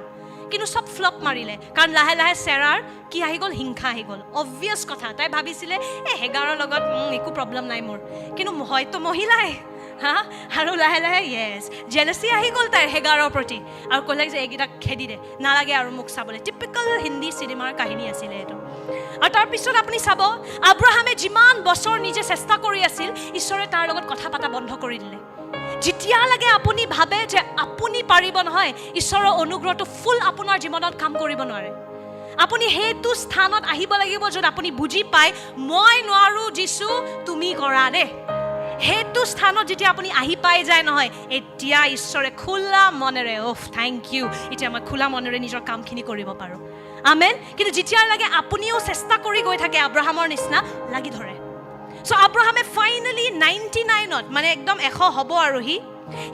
কিন্তু চব ফ্লপ মাৰিলে, কাৰণ লাহে লাহে চেৰাৰ কি আহি গ'ল, হিংসা আহি গ'ল। অবভিয়াছ কথা, তাই ভাবিছিলে হেগাৰৰ লগত একো প্ৰব্লেম নাই মোৰ, কিন্তু হয়তো মহিলাই আৰু লাহে লাহে জেলাচি আহি গ'ল তাইৰ হেগাৰৰ প্ৰতি, আৰু ক'লে যে এইকেইটাক খেদি দে, নালাগে আৰু মোক চাবলৈ। টিপিকেল হিন্দী চিনেমাৰ কাহিনী আছিলে এইটো। আৰু তাৰপিছত আপুনি চাব, আব্ৰাহামে যিমান বছৰ নিজে চেষ্টা কৰি আছিল, ঈশ্বৰে তাৰ লগত কথা পতা বন্ধ কৰি দিলে। যেতিয়ালৈকে আপুনি ভাবে যে আপুনি পাৰিব নহয়, ঈশ্বৰৰ অনুগ্ৰহটো ফুল আপোনাৰ জীৱনত কাম কৰিব নোৱাৰে। আপুনি সেইটো স্থানত আহিব লাগিব য'ত আপুনি বুজি পায় মই নোৱাৰো যীশু তুমি কৰা দেই সেইটো স্থানত যেতিয়া আপুনি আহি পাই যায় নহয় এতিয়া ঈশ্বৰে খোলা মনেৰে থেংক ইউ এতিয়া মই খোলা মনেৰে নিজৰ কামখিনি কৰিব পাৰোঁ আমেন কিন্তু যেতিয়ালৈকে আপুনিও চেষ্টা কৰি গৈ থাকে আব্ৰাহামৰ নিচিনা লাগি ধৰে চ' আব্ৰাহামে ফাইনেলি 99ত মানে একদম 100 হ'ব আৰু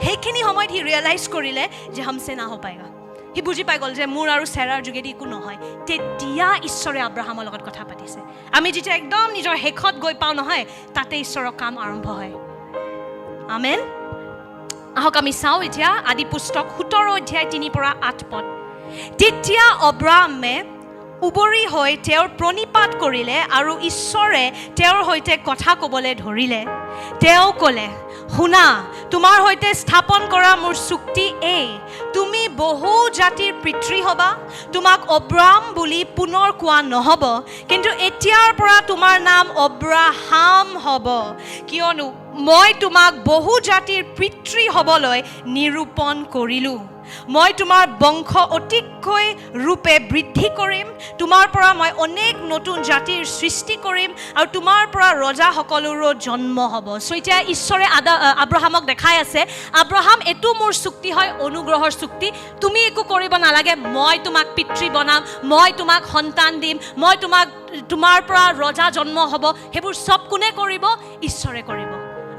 সেইখিনি সময়ত সি ৰিয়েলাইজ কৰিলে যে হামছে না হ'ব পায়েগা সি বুজি পাই গ'ল যে মোৰ আৰু চেৰাৰ যোগেদি একো নহয় তেতিয়া ঈশ্বৰে আব্ৰাহামৰ লগত কথা পাতিছে আমি যেতিয়া একদম নিজৰ শেষত গৈ পাওঁ নহয় তাতে ঈশ্বৰৰ কাম আৰম্ভ হয় আমেন আহক আমি চাওঁ এতিয়া আদি পুস্তক 17 অধ্যায় 3-8 পদ তেতিয়া আব্ৰাহামে উবৰি হৈ তেওঁৰ প্ৰণিপাত কৰিলে আৰু ঈশ্বৰে তেওঁৰ সৈতে কথা ক'বলৈ ধৰিলে তেওঁ ক'লে শুনা তোমাৰ সৈতে স্থাপন কৰা মোৰ চুক্তি এই তুমি বহু জাতিৰ পিতৃ হ'বা তোমাক অব্ৰাম বুলি পুনৰ কোৱা নহ'ব কিন্তু এতিয়াৰ পৰা তোমাৰ নাম অব্ৰাহাম হ'ব কিয়নো মই তোমাক বহু জাতিৰ পিতৃ হ'বলৈ নিৰূপণ কৰিলোঁ মই তোমাৰ বংশ অতিকৈ ৰূপে বৃদ্ধি কৰিম তোমাৰ পৰা মই অনেক নতুন জাতিৰ সৃষ্টি কৰিম আৰু তোমাৰ পৰা ৰজাসকলৰো জন্ম হ'ব চ' এতিয়া ঈশ্বৰে আব্ৰাহামক দেখাই আছে আব্ৰাহাম এইটো মোৰ চুক্তি হয় অনুগ্ৰহৰ চুক্তি তুমি একো কৰিব নালাগে মই তোমাক পিতৃ বনাম মই তোমাক সন্তান দিম মই তোমাৰ পৰা ৰজা জন্ম হ'ব সেইবোৰ চব কোনে কৰিব ঈশ্বৰে কৰিব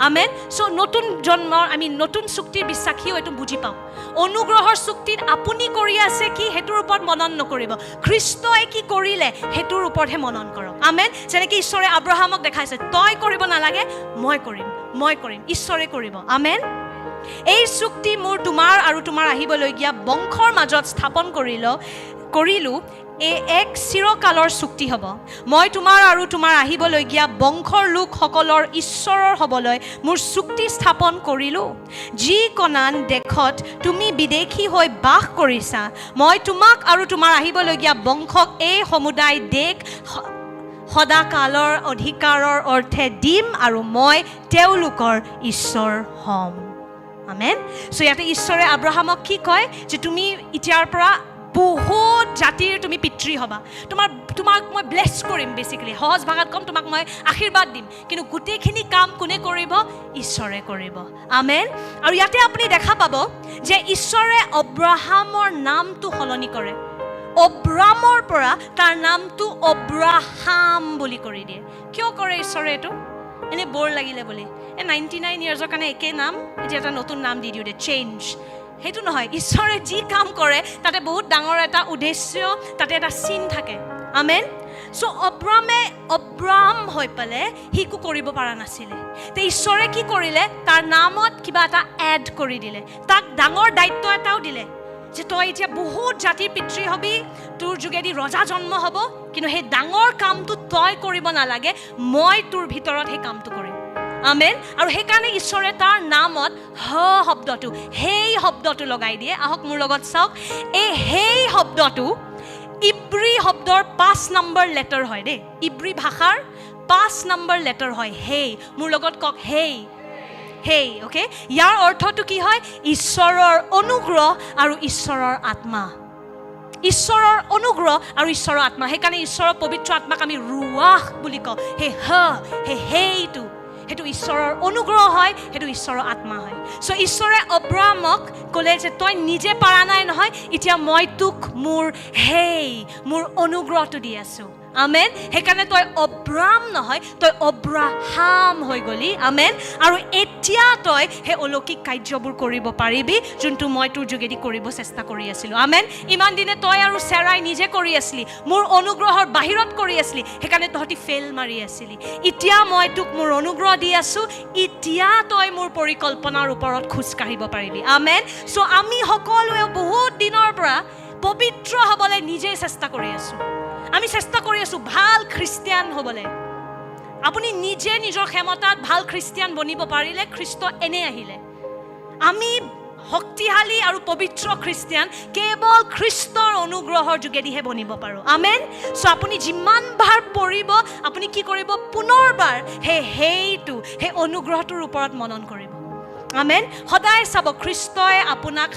আমেন চ' নতুন জন্মৰ আমি নতুন চুক্তিৰ বিশ্বাসীও এইটো বুজি পাওঁ অনুগ্ৰহৰ চুক্তিত আপুনি কৰি আছে কি সেইটোৰ ওপৰত মনন নকৰিব খ্ৰীষ্টই কি কৰিলে সেইটোৰ ওপৰতহে মনন কৰক আমেন যেনেকৈ ঈশ্বৰে আব্ৰাহামক দেখাইছে তই কৰিব নালাগে মই কৰিম ঈশ্বৰে কৰিব আমেন এই চুক্তি মোৰ তোমাৰ আৰু তোমাৰ আহিবলগীয়া বংশৰ মাজত স্থাপন কৰিলোঁ এক চিৰকালৰ চুক্তি হ'ব মই তোমাৰ আৰু তোমাৰ আহিবলগীয়া বংশৰ লোকসকলৰ ঈশ্বৰৰ হ'বলৈ মোৰ চুক্তি স্থাপন কৰিলোঁ যি কনান দেশত তুমি বিদেশী হৈ বাস কৰিছা মই তোমাক আৰু তোমাৰ আহিবলগীয়া বংশক এই সমুদায় দেশ সদাকালৰ অধিকাৰৰ অৰ্থে দিম আৰু মই তেওঁলোকৰ ঈশ্বৰ হ'ম আমেন চ' ইয়াতে ঈশ্বৰে আব্ৰাহামক কি কয় যে তুমি এতিয়াৰ পৰা বহুত জাতিৰ তুমি পিতৃ হ'বা তোমাক মই ব্লেছ কৰিম বেচিকেলি সহজ ভাষাত ক'ম তোমাক মই আশীৰ্বাদ দিম কিন্তু গোটেইখিনি কাম কোনে কৰিব ঈশ্বৰে কৰিব আমেন আৰু ইয়াতে আপুনি দেখা পাব যে ঈশ্বৰে আব্ৰাহামৰ নামটো সলনি কৰে অব্ৰামৰ পৰা তাৰ নামটো অব্ৰাহাম বুলি কৰি দিয়ে কিয় কৰে ঈশ্বৰে এইটো এনেই বৰ লাগিলে বুলি 99 ইয়াৰ্ছৰ কাৰণে একে নাম এতিয়া এটা নতুন নাম দি দিওঁ দে চেঞ্জ সেইটো নহয় ঈশ্বৰে যি কাম কৰে তাতে বহুত ডাঙৰ এটা উদ্দেশ্য তাতে এটা চিন থাকে আমেন চ' অব্ৰাম হৈ পেলাই সিকো কৰিব পৰা নাছিলে তে ঈশ্বৰে কি কৰিলে তাৰ নামত কিবা এটা এড কৰি দিলে তাক ডাঙৰ দায়িত্ব এটাও দিলে যে তই এতিয়া বহুত জাতিৰ পিতৃ হবি তোৰ যোগেদি ৰজা জন্ম হ'ব কিন্তু সেই ডাঙৰ কামটো তই কৰিব নালাগে মই তোৰ ভিতৰত সেই কামটো কৰিম আমেন আৰু সেইকাৰণে ঈশ্বৰে তাৰ নামত শব্দটো সেই শব্দটো লগাই দিয়ে আহক মোৰ লগত চাওক এই সেই শব্দটো ইব্ৰী শব্দৰ 5 নম্বৰ লেটাৰ হয় দেই ইব্ৰী ভাষাৰ 5 নম্বৰ লেটাৰ হয় হেই মোৰ লগত কওক হেই অ'কে ইয়াৰ অৰ্থটো কি হয় ঈশ্বৰৰ অনুগ্ৰহ আৰু ঈশ্বৰৰ আত্মা ঈশ্বৰৰ অনুগ্ৰহ আৰু ঈশ্বৰৰ আত্মা সেইকাৰণে ঈশ্বৰৰ পবিত্ৰ আত্মাক আমি ৰুৱাহ বুলি কওঁ সেইটো ঈশ্বৰৰ অনুগ্ৰহ হয় সেইটো ঈশ্বৰৰ আত্মা হয় চ' ঈশ্বৰে অব্ৰামক ক'লে যে তই নিজে পাৰা নাই নহয় এতিয়া মই তোক মোৰ অনুগ্ৰহটো দি আছোঁ আমেন সেইকাৰণে তই অব্ৰাম নহয় তই অব্ৰাহাম হৈ গলি আমেন আৰু এতিয়া তই সেই অলৌকিক কাৰ্যবোৰ কৰিব পাৰিবি যোনটো মই তোৰ যোগেদি কৰিব চেষ্টা কৰি আছিলোঁ আমেন ইমান দিনে তই আৰু চেৰাই নিজে কৰি আছিলি মোৰ অনুগ্ৰহৰ বাহিৰত কৰি আছিলি সেইকাৰণে তহঁতি ফেইল মাৰি আছিলি এতিয়া মই তোক মোৰ অনুগ্ৰহ দি আছোঁ এতিয়া তই মোৰ পৰিকল্পনাৰ ওপৰত খোজ কাঢ়িব পাৰিবি আমেন চ' আমি সকলোৱে বহুত দিনৰ পৰা পবিত্ৰ হ'বলৈ নিজে চেষ্টা কৰি আছোঁ আমি চেষ্টা কৰি আছোঁ ভাল খ্ৰীষ্টিয়ান হ'বলৈ আপুনি নিজে নিজৰ ক্ষমতাত ভাল খ্ৰীষ্টিয়ান বনিব পাৰিলে খ্ৰীষ্ট এনে আহিলে আমি শক্তিশালী আৰু পবিত্ৰ খ্ৰীষ্টিয়ান কেৱল খ্ৰীষ্টৰ অনুগ্ৰহৰ যোগেদিহে বনিব পাৰোঁ আমেন চ' আপুনি যিমান বাৰ পৰিব আপুনি কি কৰিব পুনৰবাৰ সেই অনুগ্ৰহটোৰ ওপৰত মনন কৰিব আমেন সদায় চাব খ্ৰীষ্টই আপোনাক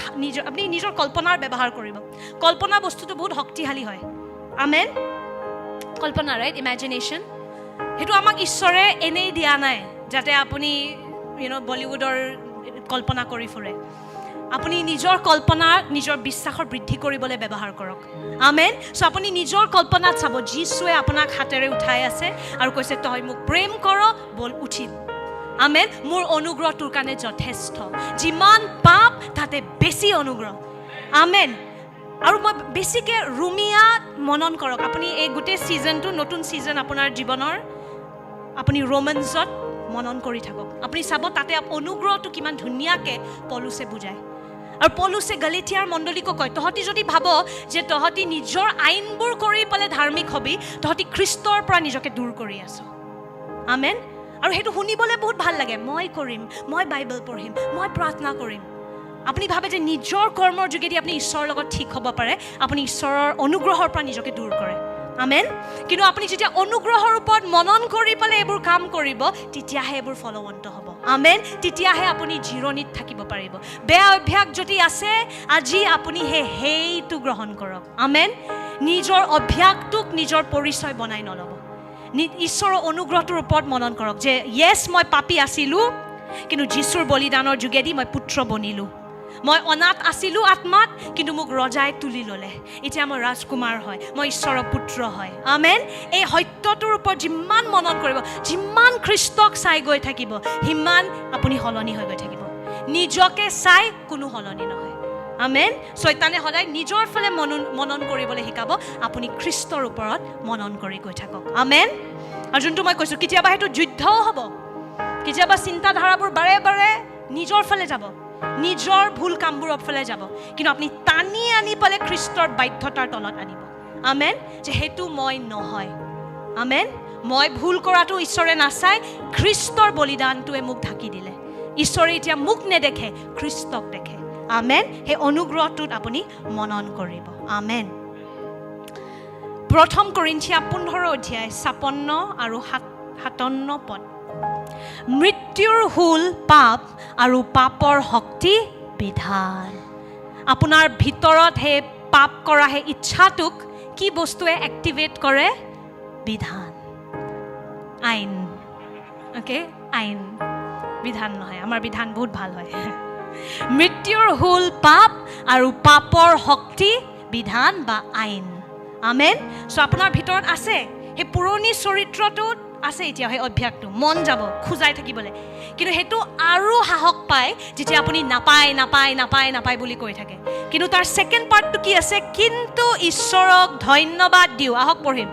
আপুনি নিজৰ কল্পনাৰ ব্যৱহাৰ কৰিব কল্পনা বস্তুটো বহুত শক্তিশালী হয় আমেন কল্পনা ৰাইট ইমেজিনেশ্যন সেইটো আমাক ঈশ্বৰে এনেই দিয়া নাই যাতে আপুনি বলিউডৰ কল্পনা কৰি ফুৰে আপুনি নিজৰ কল্পনা নিজৰ বিশ্বাসৰ বৃদ্ধি কৰিবলৈ ব্যৱহাৰ কৰক আমেন চ' আপুনি নিজৰ কল্পনাত চাব যীশুৱে আপোনাক হাতেৰে উঠাই আছে আৰু কৈছে তই মোক প্ৰেম কৰ বল উঠিম আমেন মোৰ অনুগ্ৰহ তোৰ কাৰণে যথেষ্ট যিমান পাপ তাতে বেছি অনুগ্ৰহ আমেন আৰু মই বেছিকৈ ৰুমিয়া মনন কৰক আপুনি এই গোটেই ছিজনটো নতুন ছিজন আপোনাৰ জীৱনৰ আপুনি ৰোমান্সত মনন কৰি থাকক আপুনি চাব তাতে অনুগ্ৰহটো কিমান ধুনীয়াকৈ পৌলুছে বুজায় আৰু পৌলুছে গলাতিয়াৰ মণ্ডলীকো কয় তহঁতি যদি ভাব যে তহঁতি নিজৰ আইনবোৰ কৰি পেলাই ধাৰ্মিক হবি তহঁতি খ্ৰীষ্টৰ পৰা নিজকে দূৰ কৰি আছ আমেন আৰু সেইটো শুনিবলৈ বহুত ভাল লাগে মই কৰিম মই বাইবেল পঢ়িম মই প্ৰাৰ্থনা কৰিম আপুনি ভাবে যে নিজৰ কৰ্মৰ যোগেদি আপুনি ঈশ্বৰৰ লগত ঠিক হ'ব পাৰে আপুনি ঈশ্বৰৰ অনুগ্ৰহৰ পৰা নিজকে দূৰ কৰে আমেন কিন্তু আপুনি যেতিয়া অনুগ্ৰহৰ ওপৰত মনন কৰি পেলাই এইবোৰ কাম কৰিব তেতিয়াহে এইবোৰ ফলৱন্ত হ'ব আমেন তেতিয়াহে আপুনি জিৰণিত থাকিব পাৰিব বেয়া অভ্যাস যদি আছে আজি আপুনি সেইটো গ্ৰহণ কৰক আমেন নিজৰ অভ্যাসটোক নিজৰ পৰিচয় বনাই নল'ব ঈশ্বৰৰ অনুগ্ৰহটোৰ ওপৰত মনন কৰক যে য়েছ মই পাপী আছিলোঁ কিন্তু যীশুৰ বলিদানৰ যোগেদি মই পুত্ৰ বনিলোঁ মই অনাথ আছিলোঁ আত্মাত কিন্তু মোক ৰজাই তুলি ল'লে এতিয়া মই ৰাজকুমাৰ হয় মই ঈশ্বৰৰ পুত্ৰ হয় আমেন এই সত্যটোৰ ওপৰত যিমান মনন কৰিব যিমান খ্ৰীষ্টক চাই গৈ থাকিব সিমান আপুনি সলনি হৈ গৈ থাকিব নিজকে চাই কোনো সলনি নহয় আমেন শয়তানে সদায় নিজৰ ফালে মনন কৰিবলৈ শিকাব আপুনি খ্ৰীষ্টৰ ওপৰত মনন কৰি গৈ থাকক আমেন আৰু যোনটো মই কৈছোঁ কেতিয়াবা সেইটো যুদ্ধও হ'ব কেতিয়াবা চিন্তাধাৰাবোৰ বাৰে বাৰে নিজৰ ফালে যাব নিজৰ ভুল কামবোৰৰ ফালে যাব কিন্তু আপুনি টানি আনি পেলাই খ্ৰীষ্টৰ বাধ্যতাৰ তলত আনিব আমেন যে সেইটো মই নহয় আমেন মই ভুল কৰাটো ঈশ্বৰে নাচাই খ্ৰীষ্টৰ বলিদানটোৱে মোক ঢাকি দিলে ঈশ্বৰে এতিয়া মোক নেদেখে খ্ৰীষ্টক দেখে আমেন সেই অনুগ্ৰহটোত আপুনি মনন কৰিব আমেন প্ৰথম কৰিন্থিয়া 15 অধ্যায় 56 আৰু 57 পদ মৃত্যুৰ হুল পাপ আৰু পাপৰ শক্তি বিধান আপোনাৰ ভিতৰত সেই পাপ কৰা সেই ইচ্ছাটোক কি বস্তুৱে এক্টিভেট কৰে বিধান আইন অ'কে আইন বিধান নহয় আমাৰ বিধান বহুত ভাল হয় মৃত্যুৰ হুল পাপ আৰু পাপৰ শক্তি বিধান বা আইন আমেন চ' আপোনাৰ ভিতৰত আছে সেই পুৰণি চৰিত্ৰটোত আছে এতিয়া সেই অভ্যাসটো মন যাব খোজাই থাকিবলৈ কিন্তু সেইটো আৰু সাহস পায় যেতিয়া আপুনি নাপায় বুলি কৈ থাকে কিন্তু তাৰ ছেকেণ্ড পাৰ্টটো কি আছে কিন্তু ঈশ্বৰক ধন্যবাদ দিওঁ আহক পঢ়িম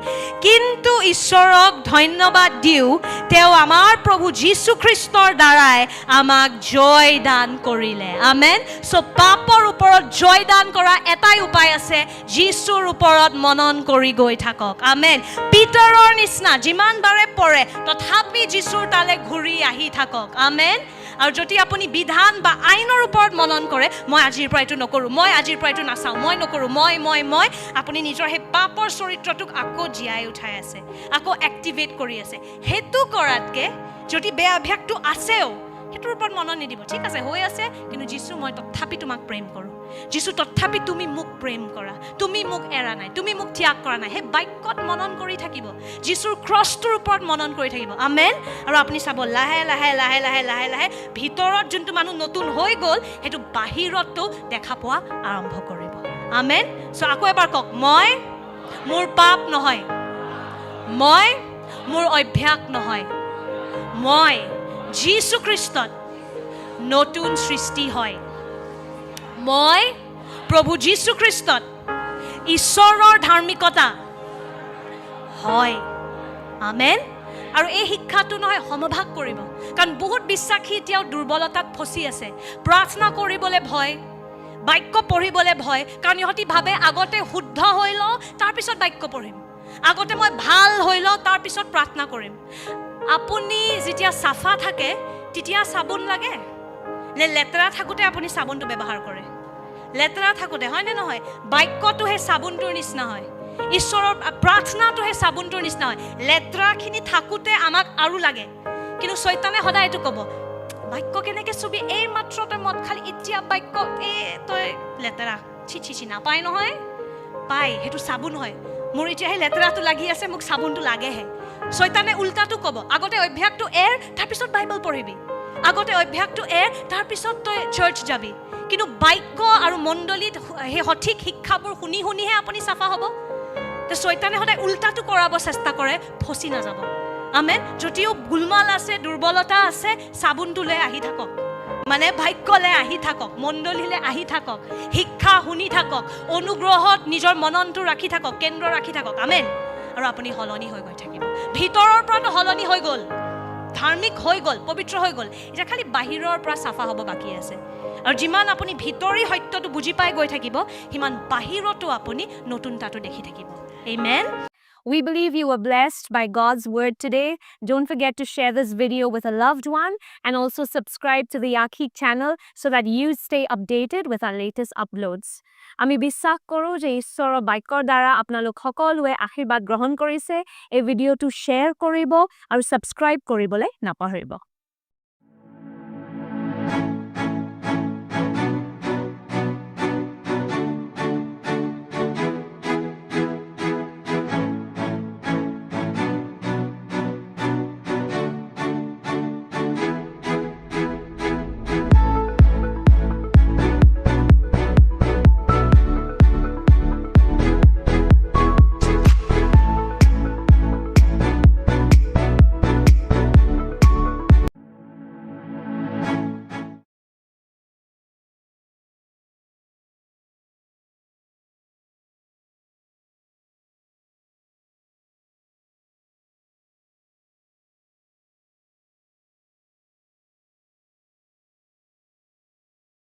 কিন্তু ঈশ্বৰক ধন্যবাদ দিওঁ তেওঁ আমাৰ প্ৰভু যীশু খ্ৰীষ্টৰ দ্বাৰাই আমাক জয় দান কৰিলে আমেন চ' পাপৰ ওপৰত জয় দান কৰা এটাই উপায় আছে যীশুৰ ওপৰত মনন কৰি গৈ থাকক আমেন পিতৰৰ নিচিনা যিমান বাৰে পৰে তথাপি যীশুৰ তালে ঘূৰি আহি থাকক আমেন আৰু যদি আপুনি বিধান বা আইনৰ ওপৰত মনন কৰে মই আজিৰ পৰা এইটো নকৰোঁ মই আজিৰ পৰা এইটো নাচাওঁ মই নকৰোঁ মই আপুনি নিজৰ সেই পাপৰ চৰিত্ৰটোক আকৌ জীয়াই উঠাই আছে আকৌ এক্টিভেট কৰি আছে সেইটো কৰাতকৈ যদি বেয়া অভ্যাসটো আছেও সেইটোৰ ওপৰত মনন নিদিব ঠিক আছে হৈ আছে কিন্তু যীশু মই তথাপি তোমাক প্ৰেম কৰোঁ যীশু তথাপি তুমি মোক প্ৰেম কৰা তুমি মোক এৰা নাই তুমি মোক ত্যাগ কৰা নাই সেই বাক্যত মনন কৰি থাকিব যীশুৰ ক্ৰছটোৰ ওপৰত মনন কৰি থাকিব আমেন আৰু আপুনি চাব লাহে লাহে ভিতৰত যোনটো মানুহ নতুন হৈ গ'ল সেইটো বাহিৰতো দেখা পোৱা আৰম্ভ কৰিব আমেন চ' আকৌ এবাৰ কওক মই মোৰ পাপ নহয় মই মোৰ অভ্যাস নহয় মই যীশু খ্ৰীষ্টত নতুন সৃষ্টি হয় মই প্ৰভু যীশু খ্ৰীষ্টত ঈশ্বৰৰ ধাৰ্মিকতা হয় আমেন আৰু এই শিক্ষাটো নহয় সমভাগ কৰিব কাৰণ বহুত বিশ্বাসী এতিয়াও দুৰ্বলতাত ফচি আছে প্ৰাৰ্থনা কৰিবলৈ ভয় বাক্য পঢ়িবলৈ ভয় কাৰণ ইহঁতি ভাবে আগতে শুদ্ধ হৈ লওঁ তাৰপিছত বাক্য পঢ়িম আগতে মই ভাল হৈ লওঁ তাৰপিছত প্ৰাৰ্থনা কৰিম আপুনি যেতিয়া চাফা থাকে তেতিয়া চাবোন লাগে নে লেতেৰা থাকোঁতে আপুনি চাবোনটো ব্যৱহাৰ কৰে লেতেৰা থাকোঁতে হয়নে নহয় বাক্যটো সেই চাবোনটোৰ নিচিনা হয় ঈশ্বৰৰ প্ৰাৰ্থনাটো সেই চাবোনটোৰ নিচিনা হয় লেতেৰাখিনি থাকোঁতে আমাক আৰু লাগে কিন্তু শয়তানে সদায় এইটো ক'ব বাক্য কেনেকৈ চুবি এই মাত্ৰ তই মদ খালি এতিয়া বাক্য তই লেতেৰা ছি নাপায় নহয় পায় সেইটো চাবোন হয় মোৰ এতিয়া সেই লেতেৰাটো লাগি আছে, মোক চাবোনটো লাগেহে। শয়তানে উল্টাটো ক'ব, আগতে অভ্যাসটো এৰ, তাৰপিছত বাইবেল পঢ়িবি। আগতে অভ্যাসটো এৰ, তাৰপিছত তই চাৰ্চ যাবি। কিন্তু বাক্য আৰু মণ্ডলীত সেই সঠিক শিক্ষাবোৰ শুনি শুনিহে আপুনি চাফা হ'ব। তো শয়তানে সদায় উল্টাটো কৰাব চেষ্টা কৰে, ফচি নাযাব। আমেন। যদিও গোলমাল আছে, দুৰ্বলতা আছে, চাবোনটোলৈ আহি থাকক, মানে বাক্যলৈ আহি থাকক, মণ্ডলীলৈ আহি থাকক, শিক্ষা শুনি থাকক, অনুগ্ৰহত নিজৰ মননটো ৰাখি থাকক, কেন্দ্ৰ ৰাখি থাকক। আমেন। আৰু আপুনি সলনি হৈ গৈ থাকিব। ভিতৰৰ পৰাটো সলনি হৈ গ'ল, ধাৰ্মিক হৈ গ'ল, পবিত্ৰ হৈ গ'ল। এতিয়া খালি বাহিৰৰ পৰা চাফা হ'ব বাকী আছে। আৰু যিমান আপুনি ভিতৰি সত্যটো বুজি পাই গৈ থাকিব, সিমান বাহিৰতো আপুনি নতুনতাটো দেখি থাকিব। Amen. We believe you were blessed by God's word today. Don't forget to share this video with a loved one and also subscribe to the Yakik channel so that you stay updated with our latest uploads. আমি বিশ্বাস কৰোঁ যে ঈশ্বৰৰ বাক্যৰ দ্বাৰা আপোনালোক সকলোৱে আশীৰ্বাদ গ্ৰহণ কৰিছে। এই ভিডিঅ'টো শ্বেয়াৰ কৰিব আৰু ছাবস্ক্ৰাইব কৰিবলৈ নাপাহৰিব।